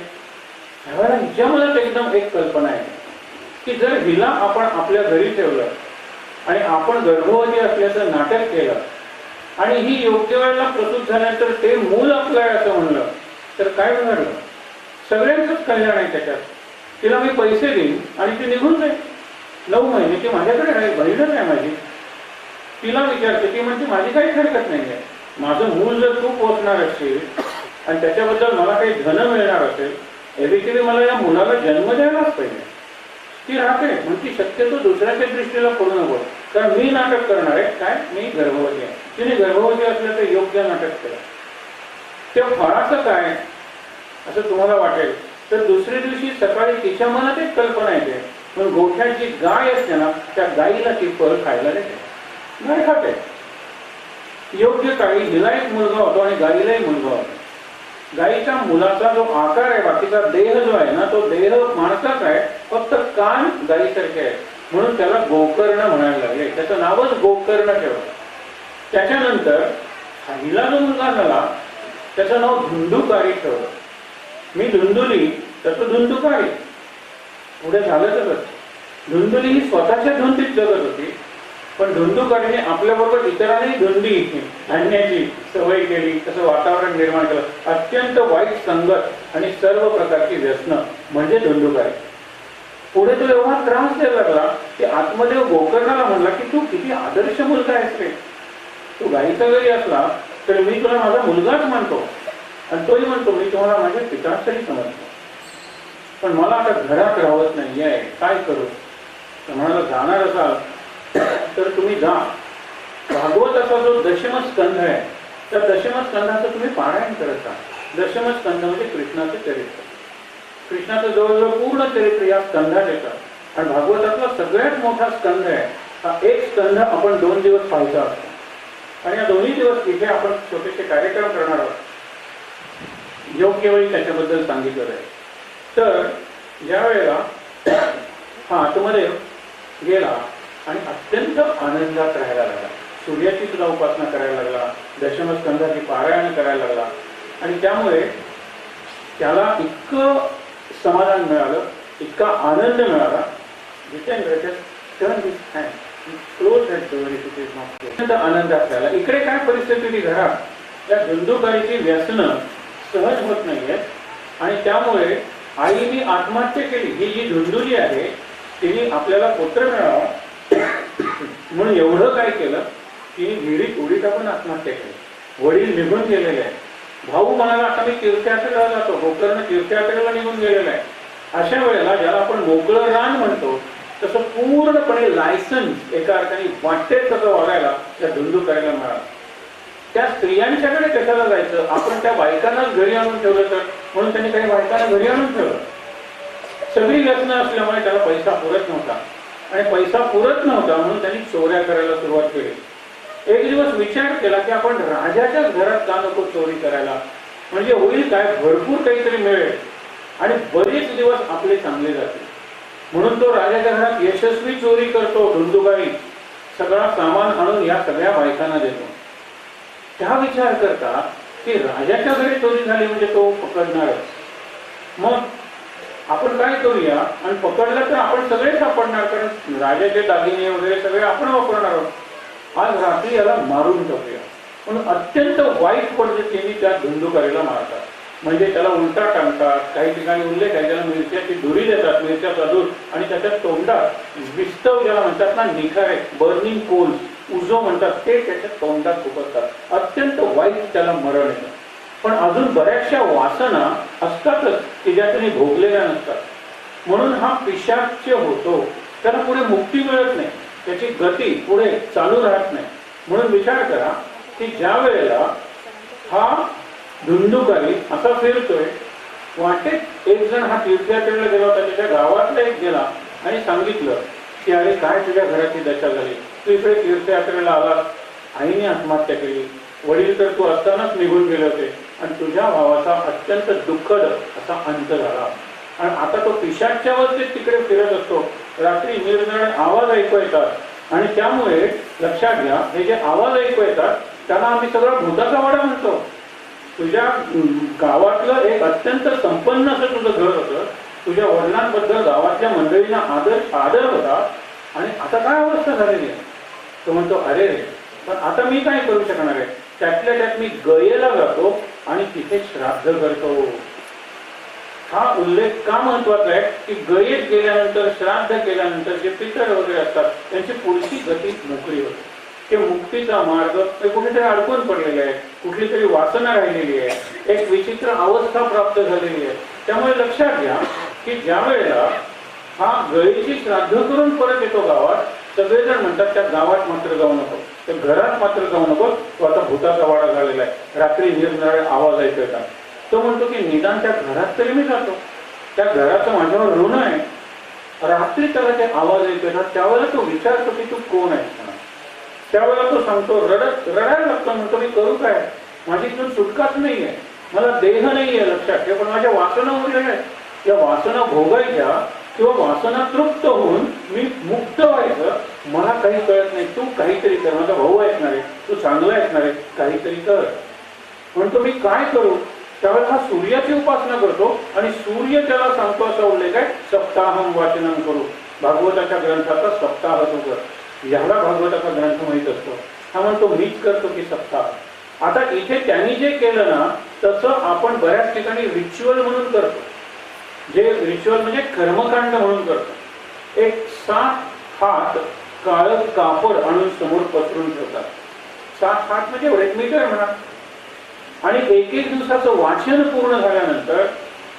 [SPEAKER 1] ह्यावेळेला हिच्या मनात एकदम एक कल्पना आहे की जर हिला आपण आपल्या घरी ठेवलं आणि आपण गर्भवती असल्याचं नाटक केलं आणि ही योग्य वेळेला प्रसूत झाल्यानंतर ते मूल आपलं आहे असं म्हणलं तर काय घडलं, सगळ्यांचंच कल्याण आहे त्याच्यात. तिला मी पैसे देईन आणि ती निघून जाईल, 9 महिने ती माझ्याकडे राहील, बहीणच आहे माझी. तिला विचारते, ती म्हणते माझी काही हरकत नाही आहे, माझं मूल जर तू पोचणार असशील आणि त्याच्याबद्दल मला काही धन मिळणार असेल, एरवी मला या मुलाला जन्म द्यायलाच पाहिजे. ती राहते, म्हणती शक्यतो दुसऱ्याच्या दृष्टीला करू नको, कारण मी नाटक करणार आहे काय, मी गर्भवती आहे. तिने गर्भवती असलं तर योग्य नाटक केलं. त्या फळाचं काय असं तुम्हाला वाटेल तर दुसऱ्या दिवशी सकाळी तिच्या मनात एक कल्पना येते, पण गोठ्याची गाय असते ना त्या गाईला ती फळ खायला देते, गाय खाते. योग्य काळी हिला एक मुलगा होतो आणि गाईलाही मुलगा होतो. गाईच्या मुलाचा जो आकार आहे, बाकीचा देह जो आहे ना तो देह माणसाचा आहे, फक्त कान गाईसारखे आहे, म्हणून त्याला गोकर्ण म्हणायला लागले, त्याचं नावच गोकर्ण ठेवलं. त्याच्यानंतर हिला जो मुलगा झाला त्याचं नाव धुंदुकारी ठेवलं. मी धुंदुली तर तो धुंदुकारी. पुढे झालं तसंच, धुंदुली ही स्वतःच्या धुंदीत जगत होती, पण धुंदुकारीने आपल्याबरोबर इतरांनी धुंदी आणण्याची सवय केली, तसं वातावरण निर्माण केलं. अत्यंत वाईट संगत आणि सर्व प्रकारची व्यसनं म्हणजे धुंदुकारी. पुढे तो एवढा त्रास द्यायला लागला की आत्मदेव गोकर्णाला म्हणला की तू किती आदर्श मुलगा आहेस रे, तू गाईचा जरी असला तर मी तुला माझा मुलगाच मानतो, आणि तोही म्हणतो मी तुम्हाला माझ्या पितांचंही समजतो, पण मला आता घरात राहत नाही आहे, काय करू. तर म्हणाला जाणार असाल तर तुम्ही जा. भागवताचा जो दशम स्कंध आहे त्या दशम स्कंधाचं तुम्ही पारायण करत जा. दशम स्कंध म्हणजे कृष्णाचं चरित्र, कृष्णाचं जवळजवळ पूर्ण चरित्र या स्कंधात येतं, आणि भागवतातला सगळ्यात मोठा स्कंध आहे हा. एक स्कंध आपण 2 दिवस पाहायचा असतो, आणि या 2 दिवस इथे आपण छोटेसे कार्यक्रम करणार आहोत. योग्य वेळी त्याच्याबद्दल सांगितलं आहे. तर ज्या वेळेला हा आतमध्ये गेला आणि अत्यंत आनंदात राहायला लागला, सूर्याची सुद्धा उपासना करायला लागला, दशमस्कंधाची पारायण करायला लागला, आणि त्यामुळे त्याला इतकं समाधान मिळालं, इतका आनंद मिळाला. आनंदात राहिला. इकडे काय परिस्थिती घरात, त्या धुंदुकारीची व्यसनं सहज होत नाहीये, आणि त्यामुळे आईने आत्महत्या केली. ही जी धुंदुली आहे तिने आपल्याला पुत्र मिळावा म्हणून एवढं काय केलं की विहिरीत उडी टाकून आत्महत्या केली. वडील निघून गेलेले आहे. भाऊ म्हणाला आता मी तीर्थयात्रेला जातो, गोकर्ण तीर्थयात्रेला निघून गेलेला आहे. अशा वेळेला ज्याला आपण मोकळं रान म्हणतो तसं पूर्णपणे लायसन्स एका अर्थाने वाटते तसं वागायला त्या धुंदुकारीला मिळालं. त्या स्त्रियांच्याकडे कशाला जायचं, आपण त्या बायकांनाच घरी आणून ठेवलं तर, म्हणून त्यांनी काही बायकांना घरी आणून ठेवलं. सगळी व्यसनं असल्यामुळे त्याला पैसा पुरत नव्हता, आणि पैसा पुरत नव्हता म्हणून त्यांनी चोऱ्या करायला सुरुवात केली. एक दिवस विचार केला की आपण राजाच्याच घरात का नको चोरी करायला, म्हणजे होईल काय, भरपूर काहीतरी मिळेल आणि बरेच दिवस आपले चांगले जातील. म्हणून तो राजाच्या घरात यशस्वी चोरी करतो, धुंदुकारी सगळा सामान आणून या सगळ्या बायकांना देतो. त्या विचार करता की राजाच्या घरी चोरी झाली म्हणजे तो पकडणारच. मग आपण काय करूया, आणि पकडलं तर आपण सगळे सापडणार, कारण राजाचे दागिने वगैरे सगळे आपण वापरणार आहोत. आज रात्री याला मारून टाकूया. म्हणून अत्यंत वाईट पद्धतीने त्या धुंदुकारीला मारतात. म्हणजे त्याला उलटा टांगतात. काही ठिकाणी उल्लेख आहे, त्याला मिरच्याची धुरी देतात, मिरच्याचा धूर, आणि त्याच्या तोंडात विस्तव ज्याला म्हणतात ना, निखारे, बर्निंग कोल्स, उजो म्हणतात, ते त्याच्या तोंडात खुपसतात. अत्यंत वाईट त्याला मरण येतं. पण अजून बऱ्याचशा वासना असतातच की ज्या त्यांनी भोगलेल्या नसतात. म्हणून हा पिशाच्य होतो, त्याला पुढे मुक्ती मिळत नाही, त्याची गती पुढे चालू राहत नाही. म्हणून विचार करा की ज्या वेळेला हा धुंदुकारी असा फिरतोय, वाटेत एक जण हा तीर्थयात्रेला गेला होता, त्याच्या गावातला एक गेला आणि सांगितलं की अरे काय तुझ्या घराची दशा झाली, तू इकडे तीर्थयात्रेला आलास, आईने आत्महत्या केली, वडील तर तू असतानाच निघून गेले होते, आणि तुझ्या भावाचा अत्यंत दुःखद असा अंत झाला, आणि आता तो पिशाच्च्या अवस्थेत तिकडे फिरत असतो. रात्री निरनिराळे आवाज ऐकू येतात, आणि त्यामुळे लक्षात घ्या, हे जे आवाज ऐकू येतात त्यांना आम्ही सगळा भूताचा वाडा म्हणतो. तुझ्या गावातलं एक अत्यंत संपन्न असं तुझं घर होतं, तुझ्या वडिलांबद्दल गावातल्या मंडळींना आदर होता, आणि आता काय अवस्था झालेली आहे. तो म्हणतो अरे रे, पण आता मी काय करू शकणार आहे. त्यातल्या त्यात मी गयेला जातो आणि तिथे श्राद्ध करतो. हा उल्लेख का महत्वाचा आहे की गयेत गेल्यानंतर, श्राद्ध केल्यानंतर जे पितर वगैरे असतात त्यांची पुढची गती मोकळी होते. ते मुक्तीचा मार्ग ते कुठेतरी अडकून पडलेले आहे, कुठली तरी वासना राहिलेली आहे, एक विचित्र अवस्था प्राप्त झालेली आहे. त्यामुळे लक्षात घ्या की ज्या वेळेला हा गयेची श्राद्ध करून परत येतो गावात, सगळेजण म्हणतात त्या गावात मात्र जाऊ नको, त्या घरात मात्र जाऊ नको, तो आता भूताचा वाडा झालेला आहे, रात्री निरनिराळे आवाज ऐकू येतात. तो म्हणतो की निदान त्या घरात तरी मी जातो, त्या घराचं माझ्यावर ऋण आहे. रात्री त्याला ते आवाज ऐकू येतात, त्यावेळेला तो विचारतो की तू कोण आहेस म्हणा. त्यावेळेला तो सांगतो, रडायला लागतो, म्हणतो मी करू काय, माझी इथून सुटकाच नाहीये, मला देह नाहीये, लक्षात ठेव, पण माझ्या वासना उरलेल्या आहेत, या वासना भोगायच्या किंवा वासना तृप्त होऊन मी मुक्त व्हायचं, मला काही कळत नाही, तू काहीतरी कर, माझा भाऊ ऐकणार आहे, तू चांगला ऐकणार आहे, काहीतरी कर. म्हणतो मी काय करू. त्यावेळेस हा सूर्याची उपासना करतो, आणि सूर्य त्याला सांगतो असा उल्लेख आहे, सप्ताहम वाचनम करू, भागवताच्या ग्रंथाचा सप्ताह तो कर. याला भागवताचा ग्रंथ माहीत असतो. हा म्हणतो मीच करतो की सप्ताह. आता इथे त्यांनी जे केलं ना तसं आपण बऱ्याच ठिकाणी रिच्युअल म्हणून करतो. जे रिच्युअल म्हणजे कर्मकांड म्हणून करतो. एक 7 हात काळं कापड आणून समोर पसरून ठेवतात. 7 हात म्हणजे एवढे मीटर म्हणा. आणि एक दिवसाचं वाचन पूर्ण झाल्यानंतर,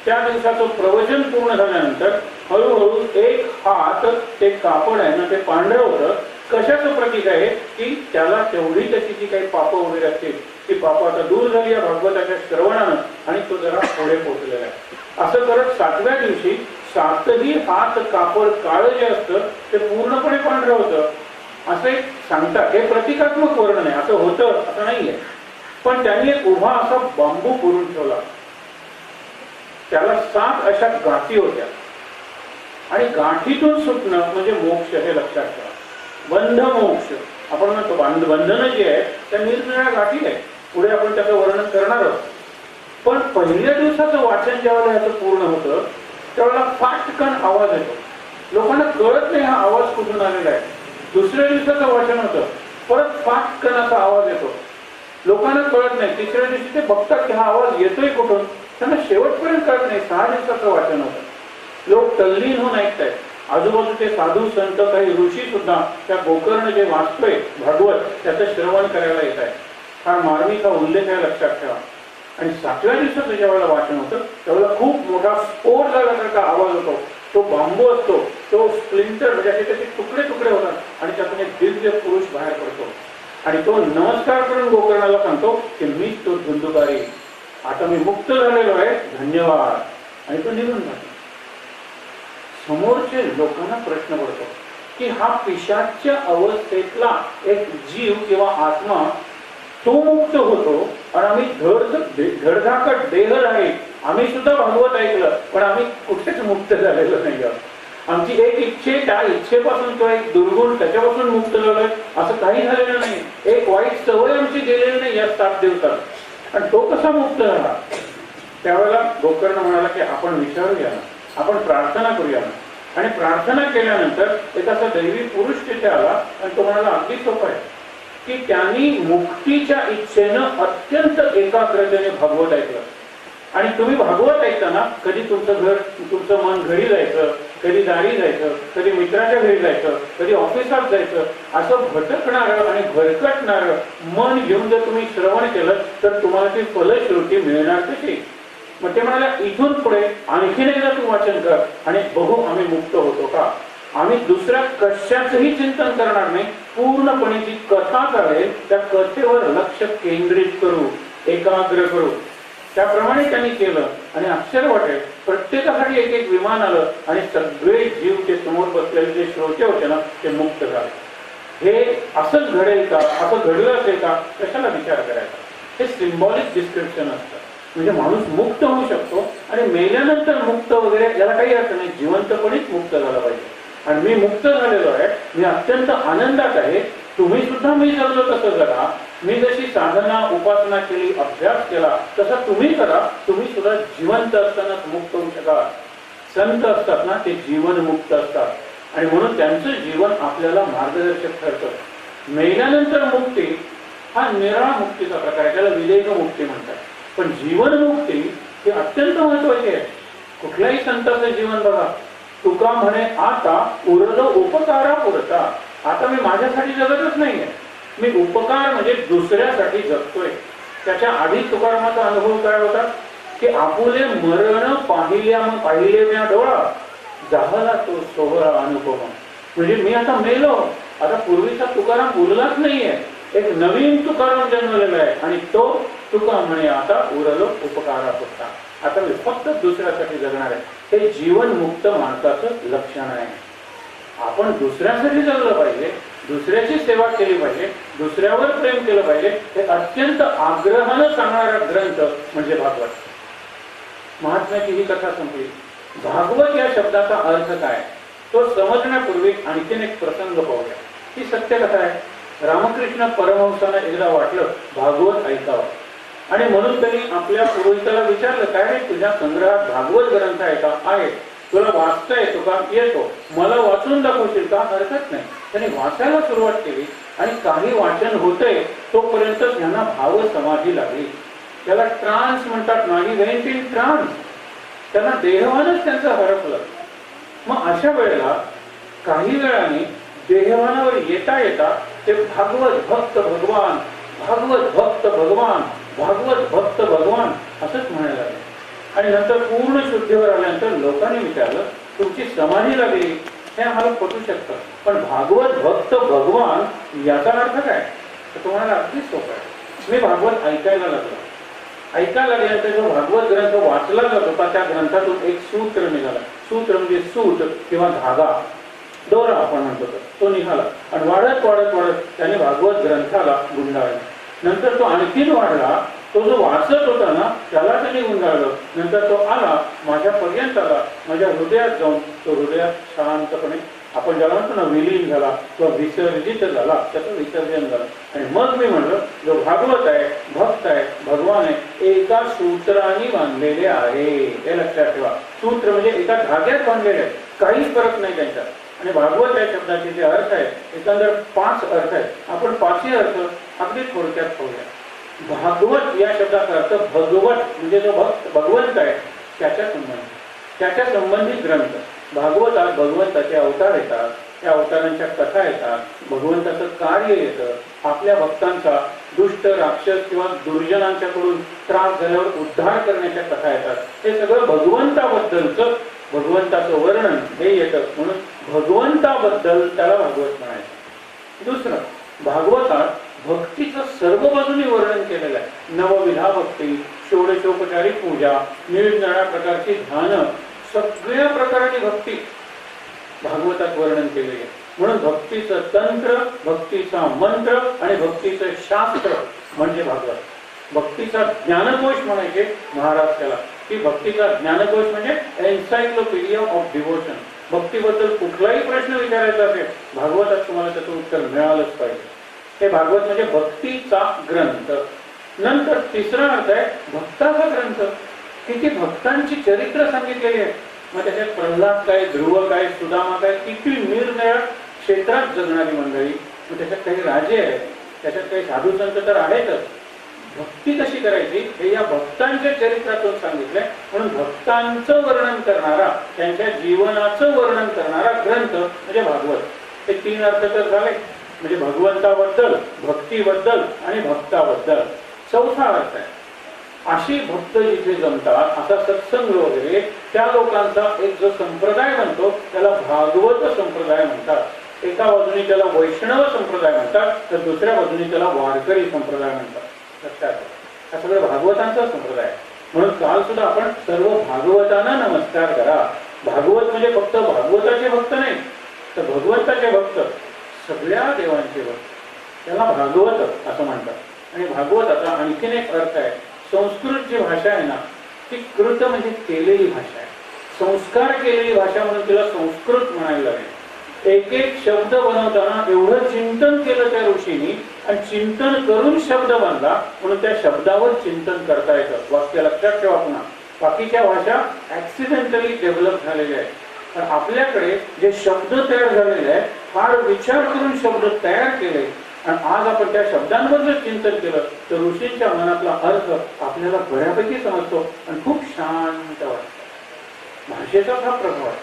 [SPEAKER 1] त्या दिवसाचं प्रवचन पूर्ण झाल्यानंतर हळूहळू एक हात ते कापड आहे ना ते पांढरं होतं. कशाचं प्रतीक आहे की त्याला तेवढी त्याची जी काही पापं वगैरे असतील ती पापं आता दूर झाली या भागवताच्या श्रवणानं, आणि तो जरा पुढे पोहोचलेला आहे. असं करत 7व्या दिवशी 7ही हात कापड काळं जे असतं ते पूर्णपणे पांढरं होतं असं एक सांगतात. हे प्रतिकात्मक वर्णन आहे, असं होतं असं नाहीये. पण त्यांनी एक उभा असा बांबू पुरून ठेवला, त्याला 7 अशा गाठी होत्या, आणि गाठीतून सुटणं म्हणजे मोक्ष, हे लक्षात ठेवा. बंध मोक्ष आपण म्हणतो. बंधन जे आहे त्या निरनिराळ्या गाठी आहे, पुढे आपण त्याचं वर्णन करणार आहोत. पण पहिल्या दिवसाचं वाचन ज्यावेळेला याचं पूर्ण होतं त्यावेळेला फाटकन आवाज येतो, लोकांना कळत नाही हा आवाज कुठून आलेला आहे. दुसऱ्या दिवसाचं वाचन होतं, परत फाटकन असा आवाज येतो, लोकांना कळत नाही. तिसऱ्या दिवशी ते बघतात की हा आवाज येतोय कुठून, त्यांना शेवटपर्यंत कळत नाही. 6 दिवसाचं वाचन होतं. लोक तल्लीन होऊन ऐकतायत. आजूबाजूचे साधू संत काही ऋषी सुद्धा त्या गोकर्ण जे वाचतोय भागवत त्याचं श्रवण करायला येत आहे. हा मार्मिक उल्लेख आहे, लक्षात ठेवा. आणि 7व्या दिवसाचं ज्या वेळेला वाचन होतं त्यावेळेला खूप मोठा स्फोट झाल्यासारखा आवाज होतो. तो बांबू असतो तो स्प्लिंटर म्हणजे त्याचे तुकडे तुकडे होतात, आणि त्यातून एक दिव्य पुरुष बाहेर पडतो, आणि तो नमस्कार करून गोकर्णाला सांगतो की मीच तो धुंदुकारी, आता मी मुक्त झालेलो आहे, धन्यवाद, आणि तो निघून जातो. समोरचे लोकांना प्रश्न पडतो की हा पिशाच्य अवस्थेतला एक जीव किंवा आत्मा तो मुक्त होतो, आणि आम्ही धडधाकट देह आहे, आम्ही सुद्धा भागवत ऐकलं पण आम्ही कुठेच मुक्त झालेलो नाही आहोत. आमची एक इच्छे, त्या इच्छेपासून किंवा एक दुर्गुण त्याच्यापासून मुक्त झालोय असं काही झालेलं नाही. एक वाईट सवय आमची गेलेली नाही या 7 दिवसात. आणि तो कसा मुक्त झाला? त्यावेळेला गोकर्ण म्हणाला की आपण विचारूया ना, आपण प्रार्थना करूया ना. आणि प्रार्थना केल्यानंतर एक असा दैवी पुरुष तिथे आला आणि तो म्हणाला अगदी सोपं आहे की त्यांनी मुक्तीच्या इच्छेनं अत्यंत एकाग्रतेने भागवत ऐकलं. आणि तुम्ही भागवत ऐकताना कधी तुमचं मन घरी जायचं, कधी दारी जायचं, कधी मित्राच्या घरी जायचं, कधी ऑफिसात जायचं, असं भटकणारं आणि भरकटणारं मन घेऊन जर तुम्ही श्रवण केलं तर तुम्हाला ती फलश्रुती मिळणार कशी? मग ते म्हणाले इथून पुढे आणखीन एकदा तू वाचन कर आणि बघू आम्ही मुक्त होतो का. आम्ही दुसऱ्या कशाचंही चिंतन करणार नाही, पूर्णपणे जी कथा चालेल त्या कथेवर लक्ष केंद्रित करू, एकाग्र करू. त्याप्रमाणे त्यांनी केलं आणि आश्चर्य वाटेल, प्रत्येकासाठी एक एक विमान आलं आणि सगळे जीव ते समोर बसलेले जे श्रोते होते ना ते मुक्त झाले. हे असंच घडेल का, असं घडलं असेल का, कशाला विचार करायचा. हे सिम्बॉलिक डिस्क्रिप्शन असतं. म्हणजे माणूस मुक्त होऊ शकतो आणि मेल्यानंतर मुक्त वगैरे याला काही अर्थ नाही, जिवंतपणेच मुक्त झाला पाहिजे. आणि मी मुक्त झालेलो आहे, मी अत्यंत आनंदात आहे. तुम्ही सुद्धा मी जगलो तसं जगा, मी जशी साधना उपासना केली, अभ्यास केला तसा तुम्ही करा. तुम्ही सुद्धा जिवंत असतानाच मुक्त होऊ शकाल. संत असतात ना ते जीवन मुक्त असतात आणि म्हणून त्यांचं जीवन आपल्याला मार्गदर्शक ठरतं. मेल्यानंतर मुक्ती हा निराळा मुक्तीचा प्रकार आहे, त्याला विदेह मुक्ती म्हणतात. पण जीवनमुक्ती ही अत्यंत महत्वाची आहे. कुठल्याही संताचं जीवन बघा, तुका म्हणे आता उरलो उपकारा पुरता. आता मी माझ्यासाठी जगतच नाहीये, मी उपकार म्हणजे दुसऱ्यासाठी जगतोय. त्याच्या आधी तुकारामाचा अनुभव काय होता की आपुले मरण पाहिले म्या डोळा, झाला तो सोहळा अनुपम. म्हणजे मी आता मेलो, आता पूर्वीचा तुकाराम उरलाच नाहीये, एक नवीन तुकाराम जन्मलेला आहे आणि तो तुका म्हणे आता उरलो उपकारा पुरता. आता मी फक्त दुसऱ्यासाठी जगणार आहे. हे जीवन मुक्त माणसाचं लक्षण आहे. आपण दुसऱ्यासाठी जगलं पाहिजे, दुसऱ्याची सेवा केली पाहिजे, दुसऱ्यावर प्रेम केलं पाहिजे. हे अत्यंत आग्रहानं सांगणारा ग्रंथ म्हणजे भागवत. महात्म्याची ही कथा संपली. भागवत या शब्दाचा अर्थ काय तो समजण्यापूर्वी आणखीन एक प्रसंग पाहूया. ही सत्य कथा आहे. रामकृष्ण परमहंसांना एकदा वाटलं भागवत ऐकावं आणि म्हणून त्यांनी आपल्या पुरोहिताला विचारलं, काय रे तुझ्या संग्रहात भागवत ग्रंथ आहे का? आहे. तुला वाचता येतो का? येतो. मला वाचून दाखवशील का? हरकत नाही. त्यांनी वाचायला सुरुवात केली आणि काही वाचन होतंय तोपर्यंत त्यांना भाव समाधी लागली. त्याला ट्रान्स म्हणतात. नाही वेंट इन ट्रान्स. त्यांना देहवानच त्यांचं हरपलं. मग अशा वेळेला काही वेळाने देहवानावर येता येता ते भागवत भक्त भगवान, भागवत भक्त भगवान, भागवत भक्त भगवान असंच म्हणायला लागले. आणि नंतर पूर्ण शुद्धीवर आल्यानंतर लोकांनी विचारलं तुमची समाधी लागली हे आम्हाला पटू शकतं, पण भागवत भक्त भगवान याचा अर्थ काय? तर तुम्हाला अगदी सोपं आहे. मी भागवत ऐकायला लागलो. ऐकायला लागल्यानंतर जो भागवत ग्रंथ वाचला जात होता त्या ग्रंथातून एक सूत्र निघाला. सूत्र म्हणजे सूत किंवा धागा, दोरा आपण म्हणतो तो निघाला आणि वाढत वाढत वाढत त्याने भागवत ग्रंथाला गुंडाळलं. नंतर तो आणखीन वाढला. तो जो वाचत होता ना त्याला त्याने गुंडाळलं. नंतर तो आला माझ्यापर्यंत आला, माझ्या हृदयात जाऊन तो हृदयात शांतपणे आपण ज्याला म्हणतो ना विलीन झाला किंवा विसर्जित झाला, त्याचं विसर्जन झालं. आणि मग मी म्हणलं जो भागवत आहे, भक्त आहे, भगवान आहे, एका सूत्राने बांधलेले आहे. हे लक्षात ठेवा. सूत्र म्हणजे एका धाग्यात बांधलेले आहे, काहीच फरक नाही त्यांच्यात. आणि भागवत या शब्दाचे जे अर्थ आहेत एकंदर 5 अर्थ आहेत. आपण 5ही अर्थ अगदी थोडक्यात पाहूया. भागवत या शब्दाचा अर्थ भगवत म्हणजे जो भगवंत आहे त्याच्या संबंधित ग्रंथ. भागवतात भगवंताचे अवतार येतात, त्या अवतारांच्या कथा येतात, भगवंताचं कार्य येतं, आपल्या भक्तांचा दुष्ट राक्षस किंवा दुर्जनांच्याकडून त्रास झाल्यावर उद्धार करण्याच्या कथा येतात. हे सगळं भगवंताबद्दलचं, भगवंताचं वर्णन हे येतं. म्हणून भगवंताबद्दल त्याला भागवत म्हणायचं. दुसरं, भागवतात भक्तीचं सर्व बाजूने वर्णन केलेलं आहे. नवविधा भक्ती, षोडशोपचारी पूजा, निरनिराळ्या प्रकारची ध्यान, सगळ्या प्रकारची भक्ती भागवतात वर्णन केलेली आहे. म्हणून भक्तीचं तंत्र, भक्तीचा मंत्र आणि भक्तीचं शास्त्र म्हणजे भागवत. भक्तीचा ज्ञानकोश म्हणायचे महाराज त्याला, की भक्तीचा ज्ञानकोश म्हणजे एन्सायक्लोपीडिया ऑफ डिवोशन. भक्तीबद्दल कुठलाही प्रश्न विचारायचा असेल भागवतात तुम्हाला त्याचं उत्तर मिळालंच पाहिजे. हे भागवत म्हणजे भक्तीचा ग्रंथ. नंतर तिसरा अर्थ आहे भक्ताचा ग्रंथ. किती भक्तांची चरित्र सांगितलेली आहे. मग त्याच्यात प्रल्हाद काय, ध्रुव काय, सुदामा काय, किती निरनिराळ्या क्षेत्रात जगणारी मंडळी. मग त्याच्यात काही राजे आहेत, त्याच्यात काही साधू संत तर आहेतच. भक्ती कशी करायची हे या भक्तांच्या चरित्रातून सांगितलंय. म्हणून भक्तांचं वर्णन करणारा, त्यांच्या जीवनाचं वर्णन करणारा ग्रंथ म्हणजे भागवत. हे तीन अर्थ तर झाले. म्हणजे भगवंताबद्दल, भक्तीबद्दल आणि भक्ताबद्दल. चौथा अर्थ आहे अशी भक्त जिथे जमतात, असा सत्संग वगैरे त्या लोकांचा एक जो संप्रदाय बनतो त्याला भागवत संप्रदाय म्हणतात. एका बाजूने त्याला वैष्णव संप्रदाय म्हणतात, तर दुसऱ्या बाजूने त्याला वारकरी संप्रदाय म्हणतात. लक्षात हा सगळं भागवतांचा संप्रदाय. म्हणून काल सुद्धा आपण सर्व भागवतांना नमस्कार करा. भागवत म्हणजे फक्त भागवताचे भक्त नाही, तर भगवंताचे भक्त, सगळ्या देवांचे भक्त, त्याला भागवत असं म्हणतात. आणि भागवताचा आणखीन एक अर्थ आहे, संस्कृत जी भाषा आहे ना ती कृत म्हणजे केलेली भाषा आहे. संस्कार केलेली भाषा म्हणून तिला संस्कृत म्हणायला लागेल. एक एक शब्द बनवताना एवढं चिंतन केलं त्या ऋषींनी, आणि चिंतन करून शब्द बनला म्हणून त्या शब्दावर चिंतन करता येतं. वाक्य लक्षात ठेवा. पुन्हा बाकीच्या भाषा ऍक्सिडेंटली डेव्हलप झालेल्या आहेत, पण आपल्याकडे जे शब्द तयार झालेले आहेत फार विचार करून शब्द तयार केले, आणि आज आपण त्या शब्दांवर जर चिंतन केलं तर ऋषींच्या मनातला अर्थ आपल्याला बऱ्यापैकी समजतो आणि खूप शांत वाटतं. भाषेचा हा प्रभाव आहे.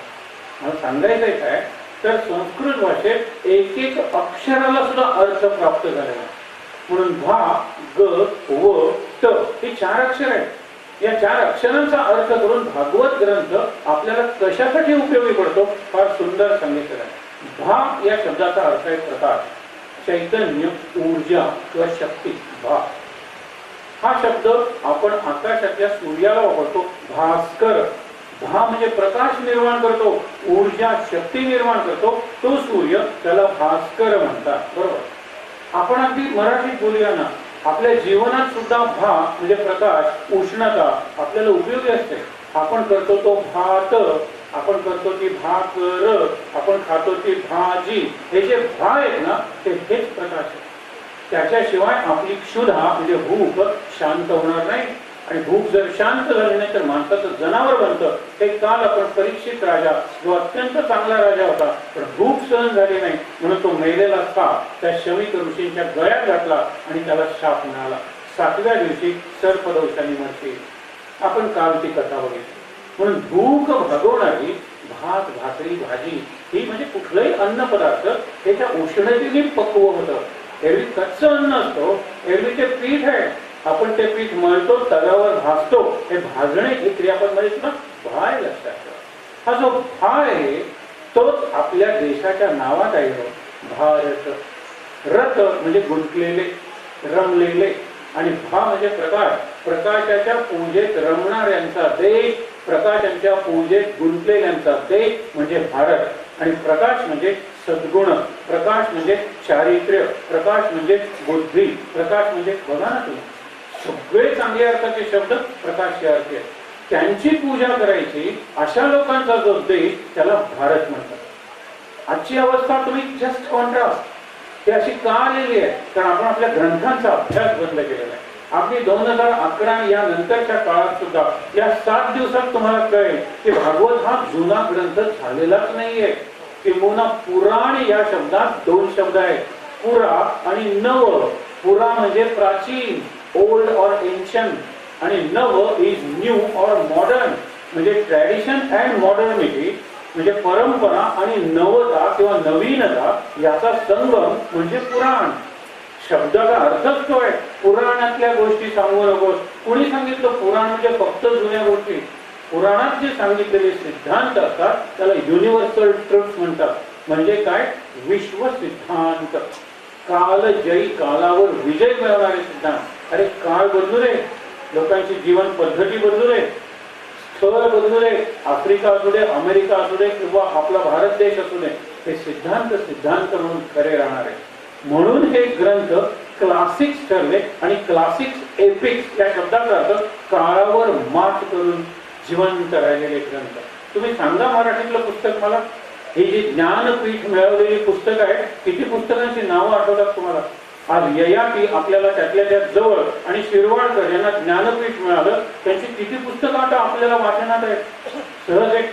[SPEAKER 1] मला सांगायचं आहे काय तर संस्कृत भाषेत एक एक अक्षराला सुद्धा अर्थ प्राप्त झालेला आहे. म्हणून भा, ग, व, ट हे 4 अक्षर आहेत. या 4 अक्षरांचा अर्थ करून भागवत ग्रंथ आपल्याला कशासाठी उपयोगी पडतो फार सुंदर सांगितलेलं आहे. भा या शब्दाचा अर्थ आहे प्रकाश, चैतन्य, ऊर्जा किंवा शक्ती. भा हा शब्द आपण आकाशातल्या सूर्याला वापरतो. भास्कर, भा म्हणजे प्रकाश निर्माण करतो, ऊर्जा, शक्ती निर्माण करतो तो सूर्य, त्याला भास्कर म्हणतात. बरोबर. आपण अगदी मराठीत बोलूया ना, आपल्या जीवनात सुद्धा भा म्हणजे प्रकाश, उष्णता आपल्याला उपयोगी असते. आपण करतो तो भात, आपण करतो ती भाकर, आपण खातो ती भाजी. हे जे भा आहेत ना ते हेच प्रकाश आहे. त्याच्याशिवाय आपली क्षुधा म्हणजे भूक शांत होणार नाही. आणि भूक जर शांत झाली नाही तर माणसाचं जनावर बनतं. हे काल आपण परीक्षित राजा, जो अत्यंत चांगला राजा होता, पण भूक सहन झाली नाही म्हणून तो मेलेला साप त्या शमिक ऋषींच्या गळ्यात घातला आणि त्याला शाप मिळाला. 7व्या दिवशी सर्पदोषाने मरते. आपण काल ती कथा बघितली. म्हणून भूक भागवणारी भात, भाकरी, भाजी ही म्हणजे कुठलंही अन्न पदार्थ हे त्या उष्णतेने पक्व होतं. एरवी कच्चं अन्न असतो, एरवी ते पीठ आहे, आपण ते पीठ मळतो, तव्यावर भाजतो. हे भाजणे ही क्रियापद मध्ये सुद्धा भाय लक्षात ठेवा. हा जो भाय आहे तोच आपल्या देशाच्या नावात आहे. भारत. रथ म्हणजे गुंतलेले, रमलेले, आणि भा म्हणजे प्रकाश. प्रकाशाच्या पूजेत रमणाऱ्यांचा देश, प्रकाशांच्या पूजेत गुंतलेल्यांचा देश म्हणजे भारत. आणि प्रकाश म्हणजे सद्गुण, प्रकाश म्हणजे चारित्र्य, प्रकाश म्हणजे बुद्धी, प्रकाश म्हणजे बघा ना तुम्ही सगळे चांगल्या अर्थाचे शब्द प्रकाश या अर्थे. त्यांची पूजा करायची अशा लोकांचा जो देश त्याला भारत म्हणतात. आजची अवस्था तुम्ही जस्ट कॉन्ट्रास्ट ही अशी का आलेली आहे कारण आपण आपल्या ग्रंथांचा अभ्यास बंद केलेला आहे. अगदी 2011 या नंतरच्या काळात सुद्धा या 7 दिवसात तुम्हाला कळेल की भागवत हा जुना ग्रंथ झालेलाच नाहीये. किंबहुना पुराण या शब्दात 2 शब्द आहेत, पुरा आणि नव. पुरा म्हणजे प्राचीन, ओल्ड और एन्शंट, आणि नव इज न्यू और मॉडर्न. म्हणजे ट्रॅडिशन अँड मॉडर्निटी म्हणजे परंपरा आणि नवता किंवा नवीनता याचा संगम म्हणजे पुराण. शब्दाचा अर्थच तो आहे. पुराणातल्या गोष्टी सांगू नकोस. कुणी सांगितलं पुराण म्हणजे फक्त जुन्या गोष्टी? पुराणात जे सांगितलेले सिद्धांत असतात त्याला युनिव्हर्सल ट्रुथ्स म्हणतात. म्हणजे काय? विश्व सिद्धांत. काल जयी, कालावर विजय मिळवणारे सिद्धांत. अरे काळ बदलू दे, लोकांची जीवन पद्धती बदलू दे, स्थळ बदलू दे, आफ्रिका असू दे, अमेरिका असू दे किंवा आपला भारत देश असू दे, हे सिद्धांत सिद्धांत म्हणून खरे राहणार आहे. म्हणून हे ग्रंथ क्लासिक्स ठरले. आणि क्लासिक्स, एपिक्स या शब्दाचा अर्थ काळावर मात करून जिवंत राहिलेले ग्रंथ. तुम्ही सांगा मराठीतलं पुस्तक मला. ही जी ज्ञानपीठ मिळवलेली पुस्तक आहे, किती पुस्तकांची नावं आठवतात तुम्हाला? आज ययाती आपल्याला त्यातल्या त्यात जवळ आणि शिरवाडकर यांना ज्ञानपीठ मिळालं, त्यांची किती पुस्तकं आता आपल्याला वाचनात आहेत. सहज एक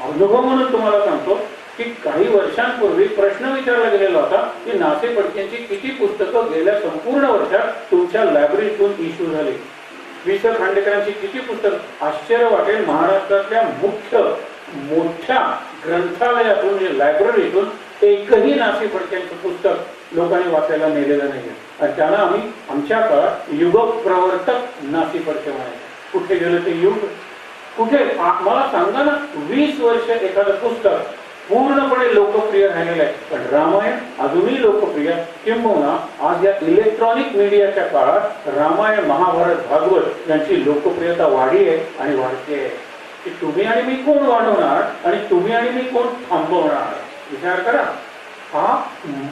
[SPEAKER 1] अनुभव म्हणून तुम्हाला सांगतो की काही वर्षांपूर्वी प्रश्न विचारला गेलेला होता की नासे फडकेंची किती पुस्तकं गेल्या संपूर्ण वर्षात तुमच्या लायब्ररीतून इश्यू झाली. वि स खांडेकरांची किती पुस्तक. आश्चर्य वाटेल, महाराष्ट्रातल्या मुख्य मोठ्या ग्रंथालयातून म्हणजे लायब्ररीतून एकही नासी फडक्यांचं पुस्तक लोकांनी वाचायला नेलेलं नाही. आणि त्याला आम्ही आमच्या काळात युग प्रवर्तक नासी फडके म्हणायचे. कुठे गेलं ते युग? कुठे? मला सांगा ना, 20 वर्ष एखादं पुस्तक पूर्णपणे लोकप्रिय राहिलेलं आहे, पण रामायण अजूनही लोकप्रिय. किंबहुना आज या इलेक्ट्रॉनिक मीडियाच्या काळात रामायण, महाभारत, भागवत यांची लोकप्रियता वाढली आहे आणि वाढते आहे. की तुम्ही आणि मी कोण वाढवणार आणि तुम्ही आणि मी कोण थांबवणार? विचार करा. हा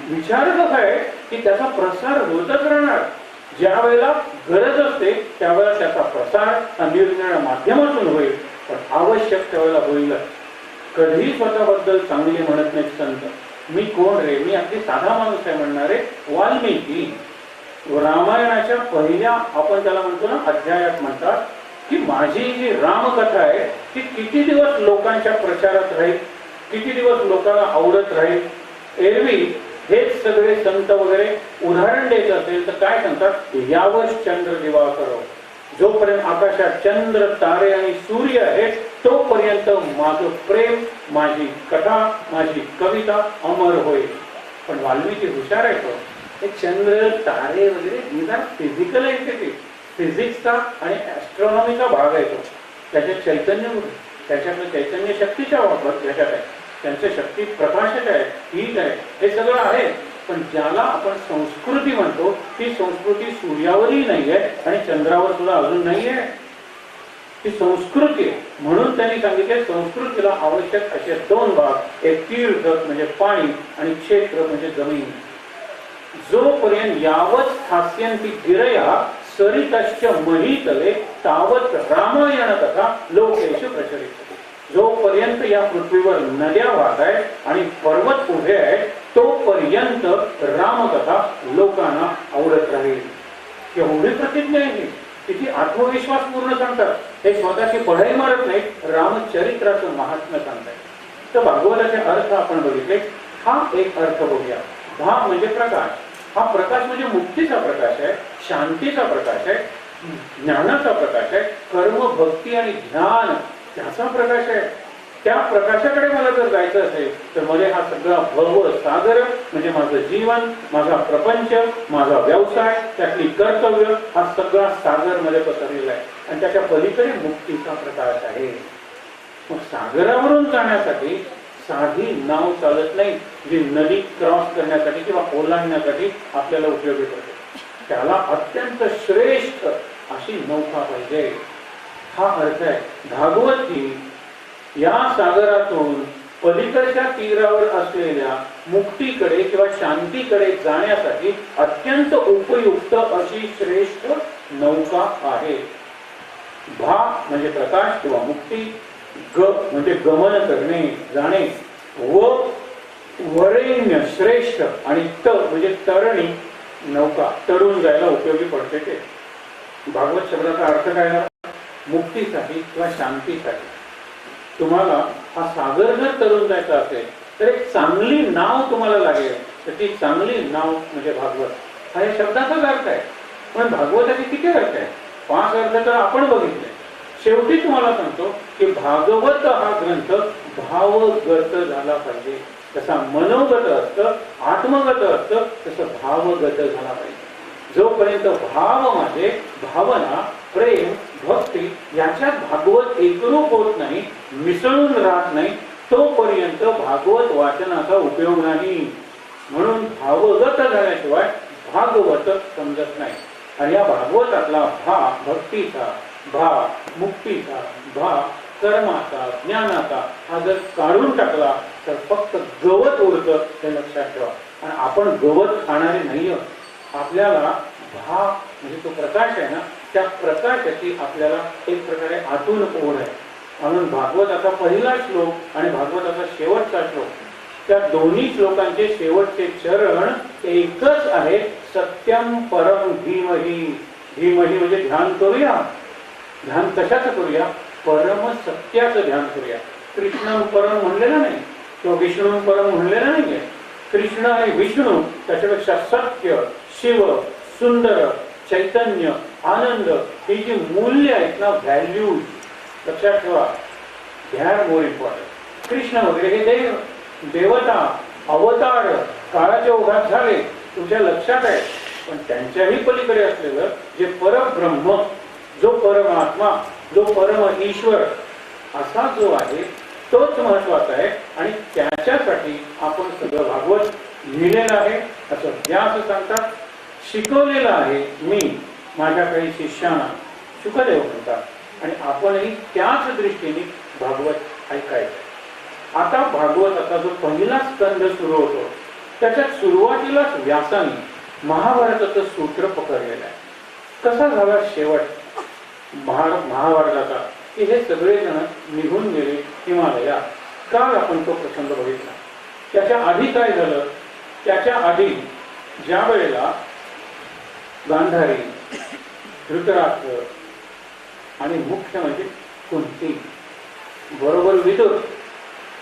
[SPEAKER 1] विचार कसा आहे की त्याचा प्रसार होतच राहणार. ज्या वेळेला गरज असते त्यावेळेला त्याचा प्रसार निरनिराळ्या माध्यमातून होईल, पण आवश्यक त्यावेळेला होईलच. कधीही स्वतःबद्दल चांगले म्हणत नाही संत. मी कोण रे, मी अगदी साधा माणूस आहे म्हणणारे वाल्मिकी रामायणाच्या पहिल्या, आपण त्याला म्हणतो ना, अध्यायात म्हणतात की माझी जी रामकथा आहे ती किती दिवस लोकांच्या प्रचारात राहील, किती दिवस लोकांना आवडत राहील. एरवी हेच सगळे संत वगैरे उदाहरण द्यायचं असेल तर काय सांगतात, यावश चंद्र दिवाकर, जोपर्यंत आकाशात चंद्र, तारे आणि सूर्य आहेत तोपर्यंत माझं प्रेम, माझी कथा, माझी कविता अमर होईल. पण वाल्मिकी हुशार आहे तो. हे चंद्र, तारे वगैरे निदान फिजिकल एंटिटी, फिजिक्सचा आणि ऍस्ट्रॉनॉमीचा भाग आहे तो. त्याच्यात चैतन्य, त्याच्यातलं चैतन्य शक्तीच्या वापर ह्याच्यात आहे, त्यांचं शक्ती प्रकाशक आहे, ठीक आहे, हे सगळं आहे. पण ज्याला आपण संस्कृती म्हणतो ती संस्कृती सूर्यावरही नाहीये आणि चंद्रावर सुद्धा अजून नाहीये. ती संस्कृती आहे. म्हणून त्यांनी सांगितले संस्कृतीला आवश्यक असे 2 भाग, एक तीर्थ म्हणजे पाणी आणि क्षेत्र म्हणजे जमीन. जोपर्यंत यावत स्थास्यन्ति गिरया सरितश्च महीतले तावत रामायण कथा लोकेषु प्रचलित. जोपर्यंत या पृथ्वीवर नद्या वाहत आहेत आणि पर्वत उभे आहेत तोपर्यंत रामकथा लोकांना आवडत राहील. एवढी प्रतिज्ञा आहे, किती आत्मविश्वास पूर्ण सांगतात. हे स्वतःची पढाई मारत नाही, रामचरित्राचं महात्म्य सांगतात. तर भागवताचे अर्थ आपण बघितले. हा एक अर्थ बघूया. भा म्हणजे प्रकाश. हा प्रकाश म्हणजे मुक्तीचा प्रकाश आहे, शांतीचा प्रकाश आहे, ज्ञानाचा प्रकाश आहे, कर्म, भक्ती आणि ध्यान त्याचा प्रकाश आहे. त्या प्रकाशाकडे मला जर जायचं असेल तर मध्ये हा सगळा भव सागर म्हणजे माझं जीवन, माझा प्रपंच, माझा व्यवसाय, त्यातली कर्तव्य, हा सगळा सागर मध्ये पसरलेला आहे आणि त्याच्या पलीकडे मुक्तीचा प्रकाश आहे. मग सागरावरून जाण्यासाठी साधी नाव चालत नाही, जी नदी क्रॉस करण्यासाठी किंवा ओलांडण्यासाठी आपल्याला उपयोगी पडते. त्याला अत्यंत श्रेष्ठ अशी नौका पाहिजे. हा अर्थ आहे. भागवत ही या सागरातून पलीकडच्या तीरावर असलेल्या मुक्तीकडे किंवा शांतीकडे जाण्यासाठी अत्यंत उपयुक्त अशी श्रेष्ठ नौका आहे. भा म्हणजे प्रकाश किंवा मुक्ती, ग म्हणजे गमन करणे, जाणे, व वरेण्य श्रेष्ठ आणि त म्हणजे तरणी, नौका तरुण जायला उपयोगी पडते. ते भागवत शब्दाचा अर्थ काय आहे? मुक्तीसाठी किंवा शांतीसाठी. तुम्हाला हा सागर जर तरुण जायचा असेल तर एक चांगली नाव तुम्हाला लागेल, तर ती चांगली नाव म्हणजे भागवत. हा या शब्दाचाच अर्थ आहे. पण भागवताचे किती अर्थ आहे? 5 अर्थ तर आपण बघितले. शेवटी तुम्हाला सांगतो की भागवत हा ग्रंथ भावगत झाला पाहिजे. जसा मनोगत असतं, आत्मगत असतं, तसं भावगत झाला पाहिजे. जोपर्यंत भाव म्हणजे भावना, प्रेम, भक्ती याच्यात भागवत एकरूप होत नाही, मिसळून राहत नाही, तोपर्यंत भागवत वाचनाचा उपयोग नाही. म्हणून भावगत झाल्याशिवाय भागवत समजत नाही. आणि या भागवतातला भा भक्तीचा, भा मुक्तीचा, भा कर्माचा, ज्ञानाचा हा जर काढून टाकला तर फक्त गवत उरतं, हे लक्षात ठेवा. आणि आपण गवत खाणारे नाही आहोत. आपल्याला भा म्हणजे तो प्रकाश आहे ना, त्या प्रकाशाची आपल्याला एक प्रकारे आतून ओढ आहे. म्हणून भागवताचा पहिला श्लोक आणि भागवताचा शेवटचा श्लोक, त्या दोन्ही श्लोकांचे शेवटचे चरण एकच आहे, सत्यम परम धीमही. धीमही म्हणजे ध्यान करूया. ध्यान कशाचं करूया? परम सत्याचं ध्यान करूया. कृष्ण परम म्हणलेलं नाही किंवा विष्णू परम म्हणलेलं नाहीये. कृष्ण आणि विष्णू त्याच्यापेक्षा सत्य, शिव, सुंदर, चैतन्य, आनंद ही जी मूल्य आहेत ना, व्हॅल्यूज लक्षात ठेवा. They are more important. Krishna वगैरे हे देव, देवता, अवतार काळाच्या ओघात झाले, तुमच्या लक्षात आहे. पण त्यांच्याही पलीकडे असलेलं जे परब्रह्म, जो परमात्मा, जो परम ईश्वर असा जो आहे तोच महत्वाचा आहे. आणि त्याच्यासाठी आपण सगळं भागवत लिहिलेलं आहे असं व्यास सांगतात. शिकवलेलं आहे मी माझ्या काही शिष्यांना, शुकदेव म्हणतात. आणि आपणही त्याच दृष्टीने भागवत ऐकायचं. आता भागवताचा जो पहिला स्कंध सुरू होतो त्याच्यात सुरुवातीलाच व्यासाने महाभारताचं सूत्र पकडलेलं आहे. कसा झाला शेवट महाभारताचा की हे सगळेजण निघून गेले हिमालयात. काल आपण तो प्रसंग बघितला. त्याच्या आधी काय झालं? त्याच्या आधी ज्या वेळेला गांधारी, धृतराष्ट्र आणि मुख्य म्हणजे कुंती बरोबर विदुर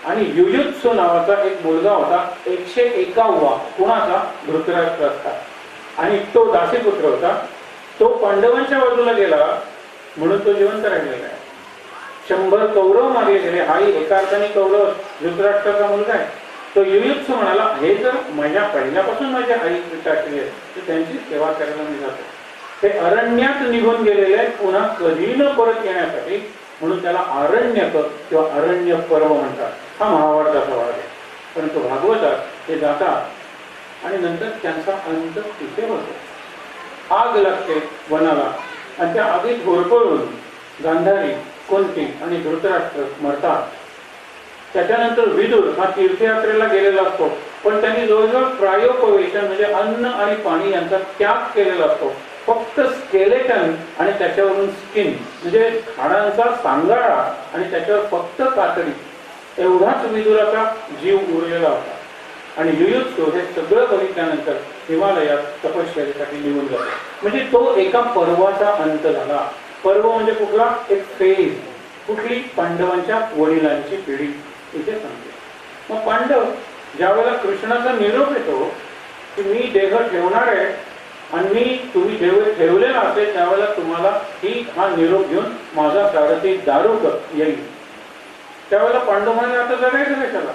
[SPEAKER 1] आणि युयुत्सु नावाचा एक मुलगा होता, 151 कुणाचा? धृतराष्ट्राचा. आणि तो दासीपुत्र होता. तो पांडवांच्या बाजूला गेला म्हणून तो जिवंत राहिलेला आहे. 100 कौरव मारले गेले. हाही एका अर्थाने कौरव धृतराष्ट्राचा मुलगा आहे. तो युयुत्सु म्हणाला, हे जर माझ्या पहिल्यापासून माझ्या आई पिताश्री आहे तर त्यांची सेवा करायला मी जातो. ते अरण्यात निघून गेलेले आहेत पुन्हा कधी न परत येण्यासाठी, म्हणून त्याला आरण्यक किंवा अरण्य पर्व म्हणतात. हा महाभारताचा भाग आहे. परंतु भागवतात हे जातात आणि नंतर त्यांचा अंत तिथे होतो. आग लागते वनाला आणि त्या आगीत होरपळून गांधारी, कुंती आणि धृतराष्ट्र मरतात. त्याच्यानंतर विदुर हा तीर्थयात्रेला गेलेला असतो, पण त्यांनी जवळजवळ प्रायोपवेशन म्हणजे अन्न आणि पाणी यांचा त्याग केलेला असतो. फक्त स्केलेटन आणि त्याच्यावरून स्किन म्हणजे हाडांचा सांगाडा आणि त्याच्यावर फक्त कातडी एवढाच विदुराचा जीव उरलेला होता. आणि युयुत्सु हे सगळं बघितल्यानंतर हिमालयात तपश्चर्येसाठी निघून जातो. म्हणजे तो एका पर्वाचा अंत झाला. पर्व म्हणजे कुठला? एक फेज. कुठली? पांडवांच्या वडिलांची पिढी इथे सांगते. मग पांडव ज्या वेळेला कृष्णाचा निरोप येतो की मी देह ठेवणार आहे आणि तुम्ही देव ठेवलेला असेल त्यावेळेला तुम्हाला हा निरोप घेऊन माझा सारथी दारुक येईल. त्यावेळेला पांडव म्हणाले आता जगायचं कशाला?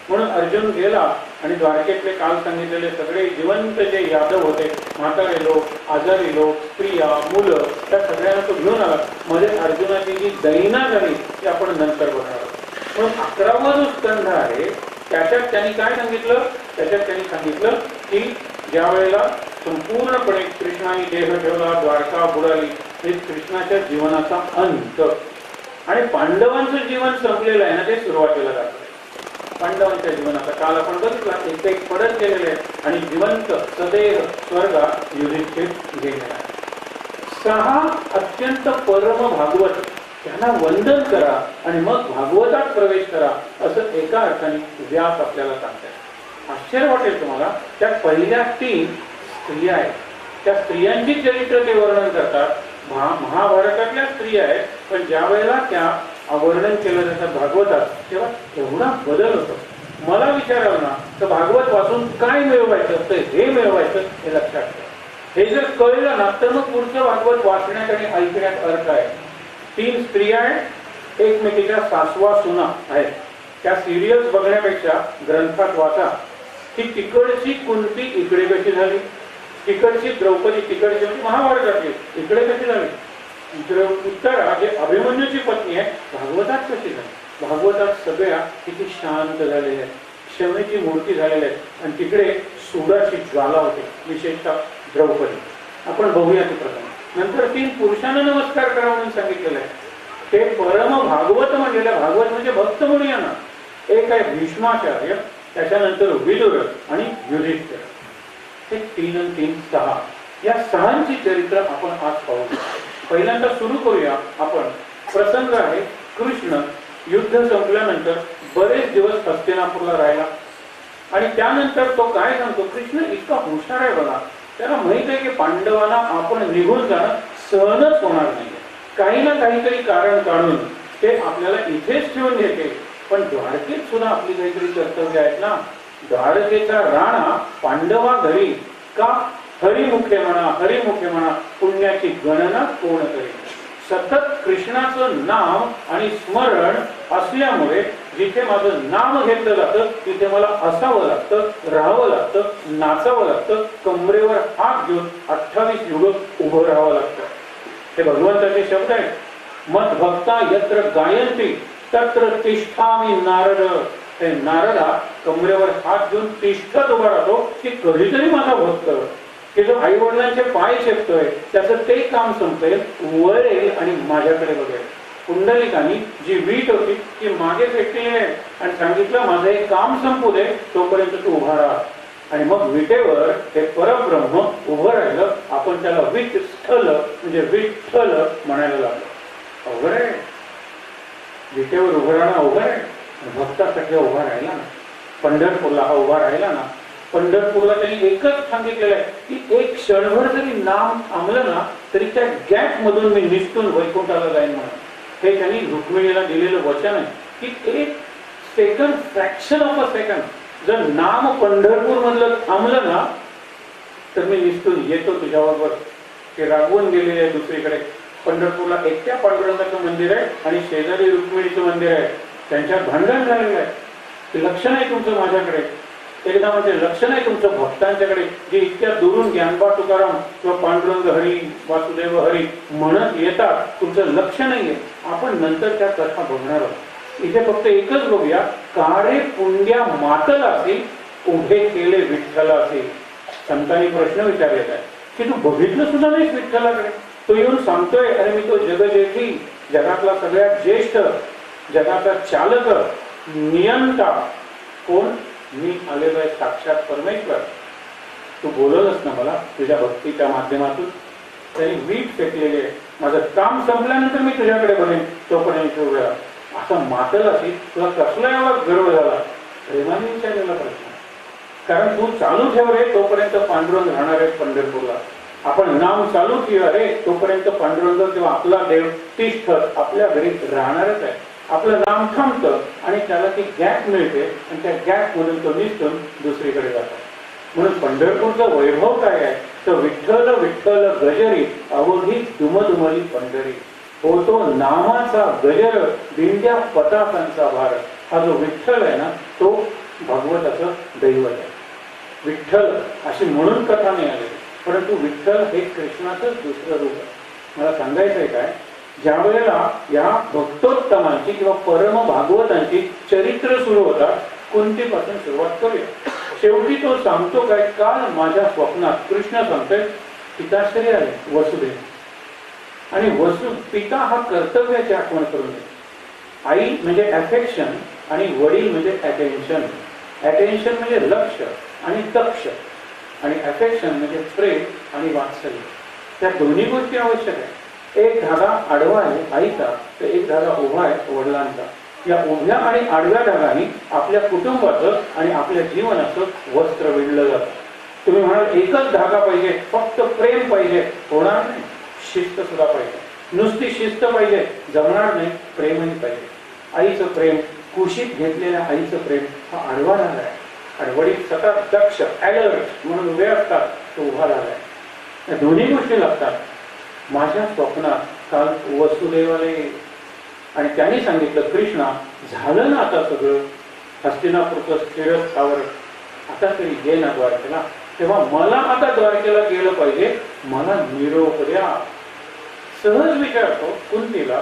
[SPEAKER 1] म्हणून अर्जुन गेला आणि द्वारकेतले काल सांगितलेले सगळे जिवंत जे यादव होते, म्हातारे लोक, आजारी लोक, स्त्रिया, मुलं, त्या सगळ्यांना तो घेऊन आला. मध्ये अर्जुनाची जी दैना झाली ती आपण नंतर बघणार. म्हणून 11वा जो स्कंध आहे त्याच्यात त्यांनी काय सांगितलं? त्याच्यात त्यांनी सांगितलं की ज्या वेळेला संपूर्णपणे कृष्णाने देह ठेवला, द्वारका बुडाली, हे कृष्णाच्या जीवनाचा अंत आणि पांडवांचं जीवन संपलेलं आहे ना, ते सुरुवातीला जातं. पांडवांच्या जीवनाचा काल आपण बघितला, एक पडत गेलेले आहे आणि जिवंत सदैव स्वर्गात युधिष्ठिर गेलेला आहे. 6 अत्यंत परम भागवत त्यांना वंदन करा आणि मग भागवतात प्रवेश करा असं एका अर्थाने व्यास आपल्याला सांगतात. आश्चर्य वाटेल तुम्हाला. त्या पहिल्या 3 स्त्रिया आहेत. त्या स्त्रियांची चरित्र ते वर्णन करतात. महाभारतातल्या स्त्रिया आहेत, पण ज्या वेळेला त्या वर्णन केलं जातं भागवतात तेव्हा एवढा बदल होतो. मला विचारावं ना तर भागवत वाचून काय मिळवायचं असतं, हे मिळवायचं हे लक्षात ठेवा. हे जर कळलं ना तर मग पुढचं भागवत वाचण्यात आणि ऐकण्यात अर्थ आहे. 3 स्त्रिया आहेत, एकमेकीच्या सासवा सुना आहेत. त्या सिरियल्स बघण्यापेक्षा ग्रंथात वाचा की तिकडची कुंती इकडे कशी झाली, तिकडची द्रौपदी तिकडची म्हणजे महाभारतातली इकडे कशी झाली, उत्तरा जे अभिमन्यूची पत्नी आहे भागवतात कशी झाली. भागवतात सगळ्या किती शांत झालेल्या आहेत, क्षमेची मूर्ती झालेल्या आहेत आणि तिकडे सुडाची ज्वाला होते, विशेषतः द्रौपदी. आपण बघूया ते प्रथम. नंतर 3 पुरुषांना नमस्कार करा म्हणून सांगितलेलं आहे. ते परम भागवत म्हणलेलं. भागवत म्हणजे भक्त म्हणूया. एक आहे भीष्माचार्य, त्याच्यानंतर विदुर आणि युधिष्ठिर. हे 3 आणि 3 6 या 6ची चरित्र आपण आज पाहू. पहिल्यांदा सुरू करूया आपण. प्रसंग आहे कृष्ण युद्ध संपल्यानंतर बरेच दिवस हस्तिनापूरला राहिला आणि त्यानंतर तो काय सांगतो, कृष्ण इतका हुशार आहे बघा, त्याला माहित आहे की पांडवांना आपण निघून जाणं सहनच होणार नाही, काही ना काहीतरी कारण काढून ते आपल्याला इथेच ठेवून घेते. पण द्वारकेत सुद्धा आपली काहीतरी कर्तव्य आहेत ना. द्वारकेचा राणा पांडवा घरी का हरिमुखे म्हणा पुण्याची गणना कोण करेल. सतत कृष्णाचं नाम आणि स्मरण असल्यामुळे जिथे माझं नाम घेतलं जातं तिथे मला असावं लागतं, राहावं लागतं, नाचावं लागतं, कमरेवर हात घेऊन 28 युग उभं राहावं लागतं. हे भगवंताचे शब्द आहेत. मत भक्ता यत्र गायंती तत्र तिष्ठामी नारद. हे नारदा कमरेवर हात घेऊन तिष्ठत उभा राहतो की कधीतरी माझा भक्त की जो आई वडिलांचे पाय शेकतोय त्याचं ते काम संपेल, वर येईल आणि माझ्याकडे बघेल. पुंडलिकानी जी वीट होती ती मागे फेकली आहे आणि सांगितलं माझं हे काम संपू दे, तोपर्यंत तू उभा राहा. आणि मग विटेवर हे परब्रह्म उभं राहिलं. आपण त्याला विठ्ठल म्हणजे विठ्ठल म्हणायला लागलो. अवघड आहे, विटेवर उभं राहणं अवघड आहे. भक्तासाठी उभा राहिला ना, पंढरपूरला हा उभा राहिला ना, पंढरपूरला त्यांनी एकच सांगितलेलं आहे की एक क्षणभर जरी नाम थांबलं ना तरी त्या गॅप मधून मी निसटून वैकुंठाला जाईन म्हणून. हे त्यांनी रुक्मिणीला दिलेलं वचन आहे की एक second, fraction of a second जर नाम पंढरपूर मधलं थांबलं ना तर मी निसटून येतो तुझ्याबरोबर. ते रागवून गेलेले आहे दुसरीकडे. पंढरपूरला एकट्या पांडुरंगाचं मंदिर आहे आणि शेजारी रुक्मिणीचं मंदिर आहे. त्यांच्यात भांडण झालेलं आहे की लक्ष नाही तुमचं माझ्याकडे. एकदा म्हणजे लक्ष नाही तुमचं भक्तांच्याकडे जे इतक्या दुरून ज्ञानबा तुकाराम किंवा पांडुरंग हरी वासुदेव हरी म्हणत येतात, तुमचं लक्ष नाहीये. आपण नंतर त्या कथा बघणार आहोत. इथे फक्त एकच बघूया. काळे पुंड्या मातलासी उभे केले विठ्ठलासी. संतांनी प्रश्न विचारलेला आहे की तू बघितलं सुद्धा नाहीस विठ्ठलाकडे. तो येऊन सांगतोय अरे मी तो जगजेठी, जगातला सगळ्यात ज्येष्ठ, जगाचा चालक, नियंता कोण, मी आलेलो आहे साक्षात परमेश्वर. तू बोलवलंस ना मला तुझ्या भक्तीच्या माध्यमातून. तरी वीट फेकलेली आहे. माझं काम संपल्यानंतर मी तुझ्याकडे बघेन, तोपर्यंत वेळा असं मातल अशी तुला कसला एवढा गर्व झाला. प्रेमाने विचारलेला प्रश्न. कारण तू चालू ठेव रे, तोपर्यंत पांडुरंग राहणार आहे पंढरपूरला. आपण नाम चालू ठेवा रे, तोपर्यंत पांडुरंग किंवा आपला देव तिष्ठत आपल्या घरी राहणारच आहे. आपलं नाम थांबतं आणि त्याला ती गॅप मिळते आणि त्या गॅप मधून तो निसटून दुसरीकडे जातो. म्हणून पंढरपूरचं वैभव काय आहे तर विठ्ठल विठ्ठल गजरी अवघी दुमदुमली पंढरी. होतो नामाचा गजर दिंड्या पताकांचा भार. हा जो विठ्ठल आहे ना तो भागवताचं दैवत आहे. विठ्ठल अशी म्हणून कथा नाही आली, परंतु विठ्ठल हे कृष्णाचंच दुसरं रूप आहे. मला सांगायचं आहे काय, ज्या वेळेला या भक्तोत्तमांची किंवा परम भागवतांची चरित्र सुरू होतात, कुंतीपासून सुरुवात करूया. शेवटी तो सांगतो काय, काल माझ्या स्वप्नात कृष्ण सांगतोय पिताश्री आले वसुदेव. आणि पिता हा कर्तव्याची आठवण करून देतो. आई म्हणजे अफेक्शन आणि वडील म्हणजे अटेन्शन. अटेन्शन म्हणजे लक्ष आणि दक्ष आणि अफेक्शन म्हणजे प्रेम आणि वात्सल्य. त्या दोन्ही गोष्टी आवश्यक आहे. एक धागा आडवा आहे आईचा, तर एक धागा उभा आहे वडिलांचा. या उभ्या आणि आडव्या धागाने आपल्या कुटुंबाचं आणि आपल्या जीवनाचं वस्त्र विणलं जातं. तुम्ही म्हणाल एकच धागा पाहिजे, फक्त प्रेम पाहिजे, होणार नाही. शिस्त सुद्धा पाहिजे. नुसती शिस्त पाहिजे जमणार नाही, प्रेमही पाहिजे. आईचं प्रेम, कुशीत घेतलेल्या आईचं प्रेम हा आडवा धागा आहे. आणि वडील सतत दक्ष अलर्ट म्हणून उभे असतात, तो उभा धागा आहे. या दोन्ही गोष्टी लागतात. माझ्या स्वप्नात काल वसुदेवाले आणि त्यांनी सांगितलं कृष्णा झालं ना आता सगळं, हस्तिनापूरचं स्थिर स्थावर, आता तरी गे ना द्वारकेला. तेव्हा मला आता द्वारकेला गेलं पाहिजे, मला निरोप द्या. सहज विचारतो कुंतीला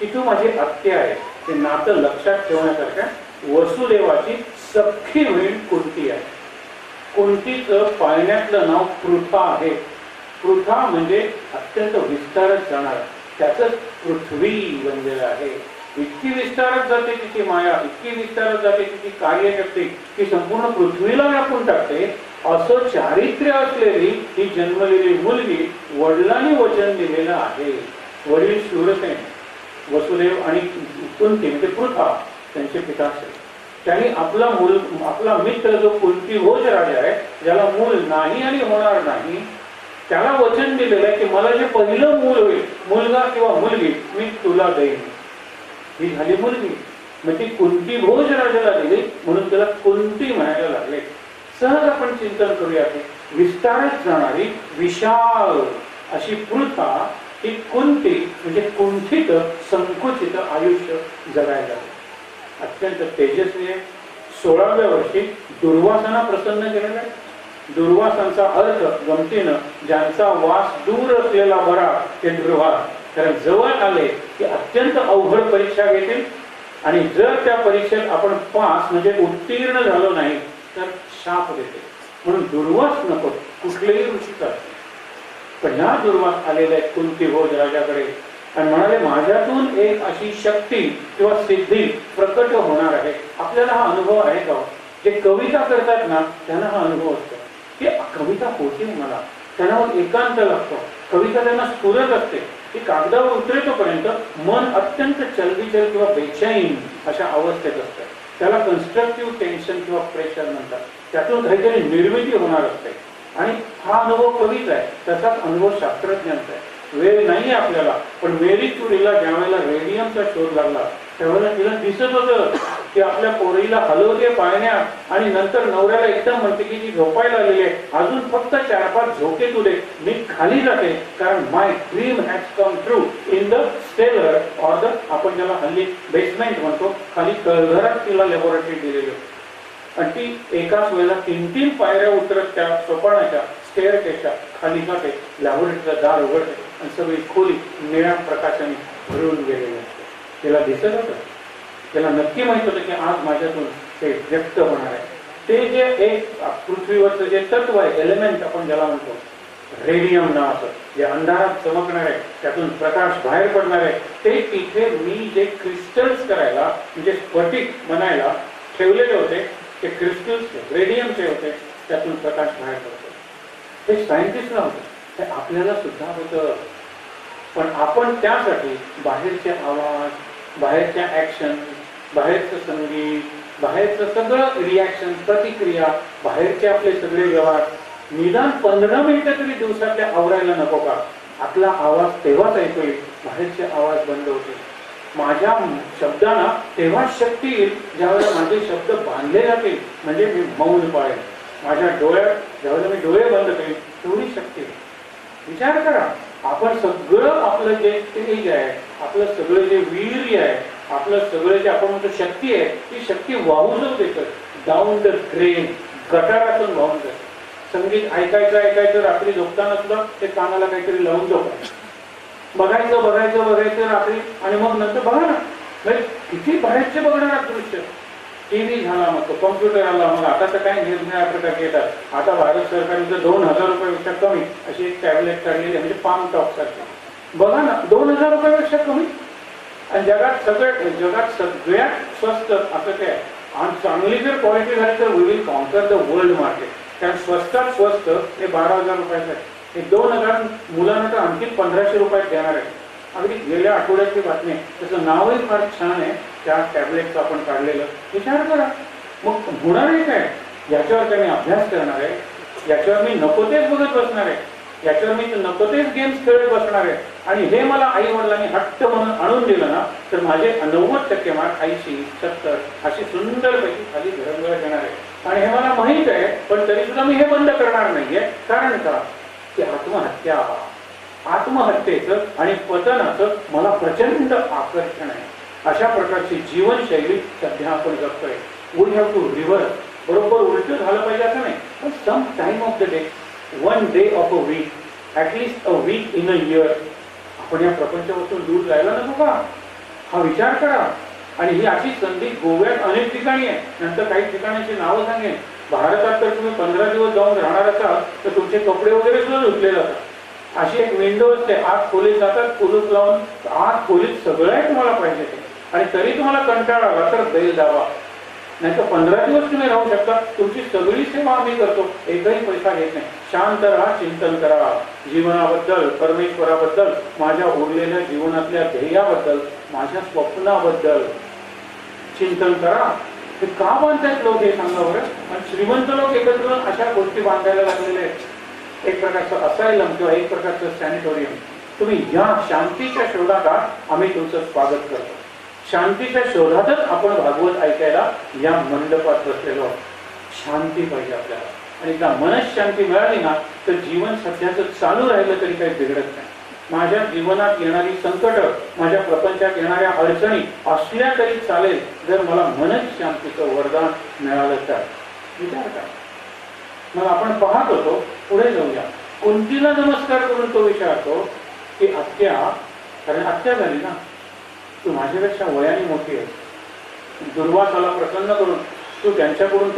[SPEAKER 1] की तू माझी आत्या आहे. ते नातं लक्षात ठेवण्यासारख्या वसुदेवाची सख्खी बहीण कुंती आहे. कुंतीचं पाळण्यातलं नाव पृथा आहे. पृथा म्हणजे अत्यंत विस्तारत जाणार, त्याच पृथ्वी बनलेलं आहे. इतकी विस्तारत जाते तिची माया, इतकी विस्तारत जाते तिची कार्यशक्ती की संपूर्ण पृथ्वीला व्यापून टाकते. असं चारित्र्य असलेली ही जन्मलेली मुलगी वडिलांनी वचन दिलेलं आहे. वडील शूरसेन, वसुदेव आणि कुंती म्हणजे पृथा त्यांचे पिताश्री, त्यांनी आपला मित्र जो कुंती भोज राजा आहे, ज्याला मूल नाही आणि होणार नाही, त्याला वचन दिलेलं आहे की मला जे पहिलं मूल होईल, मुलगा किंवा मुलगी, मी तुला देईन. ही झाली मुलगी, मग ती कुंती भोज राजाला दिली म्हणून त्याला कुंती म्हणायला लागले. सहज आपण चिंतन करूया की विस्तारत जाणारी विशाल अशी पृथा ही कुंती म्हणजे कुंठित संकुचित आयुष्य जगायला लागले. अत्यंत तेजस्वी आहे. 16व्या वर्षी दुर्वासांना प्रसन्न केलेला आहे. दुर्वासांचा अर्थ गमतीनं ज्यांचा वास दूर असलेला बरा ते दुर्वास, कारण जवळ आले की अत्यंत अवघड परीक्षा घेतील आणि जर त्या परीक्षेत आपण पास म्हणजे उत्तीर्ण झालो नाही तर शाप देते. म्हणून दुर्वास नको कुठलेही ऋषीचा. पण ह्या दुर्वास आलेल्या कुंती भोज राजाकडे आणि म्हणाले माझ्यातून एक अशी शक्ती किंवा सिद्धी प्रकट होणार आहे. आपल्याला हा अनुभव आहे का? जे कविता करतात ना त्यांना हा अनुभव असतो की कविता होती मला, त्यांना मग एकांत लागतो. कविता त्यांना स्फुरत असते की कागदावर उतरेतोपर्यंत मन अत्यंत चलबिचल किंवा बेचैन अशा अवस्थेत असते. त्याला कन्स्ट्रक्टिव्ह टेन्शन किंवा प्रेशर म्हणतात. त्यातून काहीतरी निर्मिती होणार असते आणि हा अनुभव कवीचा आहे. तसाच अनुभव शास्त्रज्ञांचा आहे. वेळ नाही आपल्याला, पण मेरी क्युरीला ज्या वेळेला रेडियमचा शोध लागला त्यावेळेला तिला दिसत होतं की आपल्या पोरीला हलवते पाळण्यात आणि नंतर नवऱ्याला एकदम म्हणते की ती झोपायला आलेली आहे, अजून फक्त 4-5 झोके तुले, मी खाली जाते कारण my dream has come true in the stellar or the, आपण ज्याला हल्ली बेसमेंट म्हणतो, खाली तळघरात तिला लॅबोरेटरी दिलेली आणि ती एकाच वेळेला 3-3 पायऱ्या उतरत त्या सोपानाच्या स्टेअरकेसच्या खाली जाते, लॅबोरेटरीचं दार उघडते आणि सगळी खोली निळ्या प्रकाशाने भरून गेलेली असते. त्याला दिसत होतं, त्याला नक्की माहित होतं की आज माझ्यातून ते व्यक्त होणार आहे. ते जे एक पृथ्वीवरचं जे तत्व आहे, एलिमेंट आपण ज्याला म्हणतो, रेडियम नावाचं, जे अंधारात चमकणार आहे, त्यातून प्रकाश बाहेर पडणार आहे, ते तिथे मी जे क्रिस्टल्स करायला म्हणजे स्फटिक बनायला ठेवलेले होते, ते क्रिस्टल्स रेडियमचे होते, त्यातून प्रकाश बाहेर पडतो. हे सायंटिस्टला होतं, ते आपल्याला सुद्धा होतं. पण आपण त्यासाठी बाहेरचे आवाज, बाहेरच्या ऍक्शन, बाहेरचं संगीत, बाहेरचं सगळं रिॲक्शन, प्रतिक्रिया, बाहेरचे आपले सगळे व्यवहार निदान 15 मिनिटं तरी दिवसातल्या आवरायला नको का? आपला आवाज तेव्हाच ऐकू येईल, बाहेरचे आवाज बंद होतील. माझ्या शब्दांना तेव्हाच शक्ती येईल ज्यावेळेला माझे शब्द बांधले जातील, म्हणजे मी मौन पाळेल. माझ्या डोळ्यात ज्यावेळेला मी डोळे बंद करेन तेवढी शक्ती येईल. विचार करा, आपण सगळं आपलं जे तेज आहे, आपलं सगळं जे वीर्य आहे, आपलं सगळं जे आपण म्हणतो शक्ती आहे, ती शक्ती वाहू जाऊ देतं डाऊन द ड्रेन, गटारातून वाहून जातं. संगीत ऐकायचं रात्री झोपताना सुद्धा ते कानाला काहीतरी लावून झोपायचं, बघायचं रात्री आणि मग नंतर बघा ना, म्हणजे किती बाहेरचे बघणार दृश्य. टीव्ही झाला, मग तो कॉम्प्युटर आला, मग आता तर काय निरनिराळ्या प्रकारचे येतात. आता भारत सरकारने 2000 रुपयापेक्षा कमी अशी एक टॅबलेट काढलेली म्हणजे पाम टॉप सारखी. बघा ना, 2000 रुपयापेक्षा कमी आणि जगात सगळ्यात स्वस्त असं काय. आणि चांगली जर क्वालिटी झाली तर we will conquer the world market. कारण स्वस्तात स्वस्त हे 12,000 रुपयाचं आहे. हे 2000 मुलांना तर आणखी 1500 रुपयात देणार आहे. अगदी गेल्या आठवड्याची बातमी, त्याचं नावही फार छान आहे त्या टॅबलेटचं आपण काढलेलं. विचार करा, मग होणार आहे काय? याच्यावर काय मी अभ्यास करणार आहे, याच्यावर मी नको तेच बघत बसणार आहे, याच्यावर मी नको तेच गेम्स खेळत बसणार आहे आणि हे मला आई वडिलांनी हट्ट म्हणून आणून दिलं ना तर माझे 90% मार्क 80, 70 अशी सुंदरपैकी खाली घरंगळत येणार आहे. आणि हे मला माहीत आहे, पण तरी सुद्धा मी हे बंद करणार नाहीये. कारण का? की आत्महत्येचं आणि पतनाचं मला प्रचंड आकर्षण आहे. अशा प्रकारची जीवनशैली सध्या आपण जगतोय. We have to reverse. बरोबर उलट झालं पाहिजे असं नाही, पण some time of the day, 1 day off a week, at least a week in a year आपण या प्रपंचापासून दूर जायला नको का? हा विचार करा. आणि ही अशी संधी गोव्यात अनेक ठिकाणी आहे. नंतर काही ठिकाणांची नावं सांगेन. भारतात तर तुम्ही 15 दिवस जाऊन राहणार असाल तर तुमचे कपडे वगैरे सुद्धा धुतले जातात. अशी एक विंडो असते, आत खोलीत जातात, कुलूप लावून आत खोलीत सगळं तुम्हाला पाहिजे ते. आणि तरी तुम्हाला कंटाळा आला तर बैल दावा, नाही तर 15 दिवस तुम्ही राहू शकता. तुमची सगळी सेवा आम्ही करतो, एकही पैसा घेत नाही. शांत राहा, चिंतन करा जीवनाबद्दल, परमेश्वराबद्दल, माझ्या उरलेल्या जीवनातल्या ध्येयाबद्दल, माझ्या स्वप्नाबद्दल चिंतन करा. हे का बांधतायत लोक हे सांगा बरं. आणि श्रीमंत लोक एकत्र येऊन अशा गोष्टी बांधायला लागलेले आहेत. एक प्रकारचं असायलम किंवा एक प्रकारचं सॅनिटोरियम. तुम्ही या शांतीच्या शोधात आम्ही तुमचं स्वागत करतो. शांतीच्या शोधातच आपण भागवत ऐकायला या मंडपात बसलेलो आहोत. शांती पाहिजे आपल्याला. आणि एकदा मनशांती मिळाली ना तर जीवन सध्याचं चालू राहिलं तरी काही बिघडत नाही. माझ्या जीवनात येणारी संकट, माझ्या प्रपंचात येणाऱ्या अडचणी असल्या तरी चालेल जर मला मनशांतीचं वरदान मिळालं तर. विचार करा. मग आपण पाहत होतो, पुढे जाऊया. कुंतीला नमस्कार करून तो विचारतो की आत्या, कारण आत्या झाली ना, तू माझ्यापेक्षा वयाने मोठी आहे. दुर्वासाला प्रसन्न करून तू त्यांच्याकडून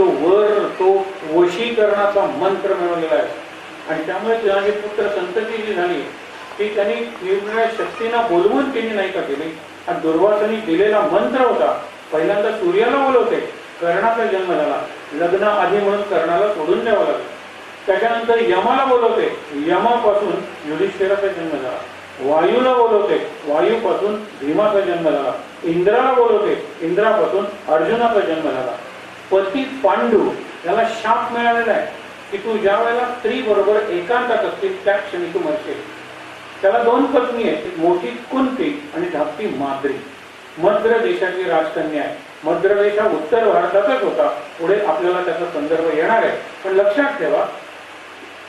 [SPEAKER 1] तो वशीकरणाचा मंत्र मिळवलेला आहे. आणि त्यामुळे तुझी पुत्र संतती जी झाली ती त्यांनी निरनिराळ्या शक्तींना बोलवून त्यांनी नाही का केली. हा दुर्वासाने दिलेला मंत्र होता. पहिल्यांदा सूर्याला बोलवते, कर्णाचा जन्म झाला. लग्न आधी म्हणून कर्णाला सोडून द्यावं लागलं. त्याच्यानंतर यमाला बोलवते, यमापासून युधिष्ठिराचा जन्म झाला. वायूला बोलवते, वायूपासून भीमाचा जन्म झाला. इंद्राला बोलवते, इंद्रापासून अर्जुनाचा जन्म झाला. पती पांडू याला शाप मिळालेला आहे की तू ज्या वेळेला स्त्री बरोबर एकांतात असतील त्या क्षणी तू मरशील. त्याला 2 पत्नी आहेत, मोठी कुंती आणि धाकटी माद्री. मद्र देशाची राजकन्या आहे. मद्र देश हा उत्तर भारतातच होता. पुढे आपल्याला त्याचा संदर्भ येणार आहे. पण लक्षात ठेवा,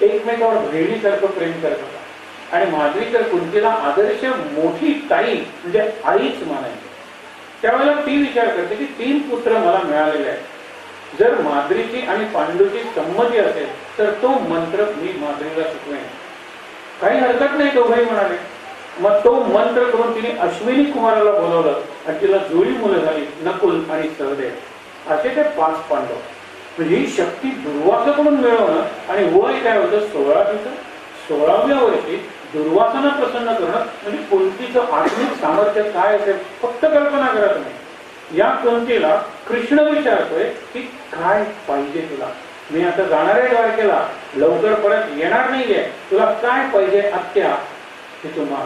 [SPEAKER 1] एकमेकावर बहिणीसारखं प्रेम करत होता. आणि माद्री तर कुंतीला आदर्श मोठी ताई म्हणजे आईच मानायची. त्यावेळेला ती विचार करते की 3 पुत्र मला मिळालेले आहेत. जर माद्रीची आणि पांडूची संमती असेल तर तो मंत्र मी माद्रीला शिकवेन. काही हरकत नाही, दोघंही म्हणाले. मग तो मंत्र करून तिने अश्विनी कुमाराला बोलवलं आणि तिला जुळी मुलं झाली, नकुल आणि सहदेव. असे ते 5 पांडव. म्हणजे ही शक्ती दुर्वासाकडून मिळवणं. आणि वय काय होतं, 16व्या वर्षी दुर्वासांना प्रसन्न करणं. म्हणजे कुंतीचं आत्मिक सामर्थ्य काय असेल फक्त कल्पना करा तुम्ही. या कुंतीला कृष्ण विचारतोय की काय पाहिजे तुला. मी आता जाणार आहे द्वारकेला, लवकर परत येणार नाहीये, तुला काय पाहिजे आत्या हे तू माग.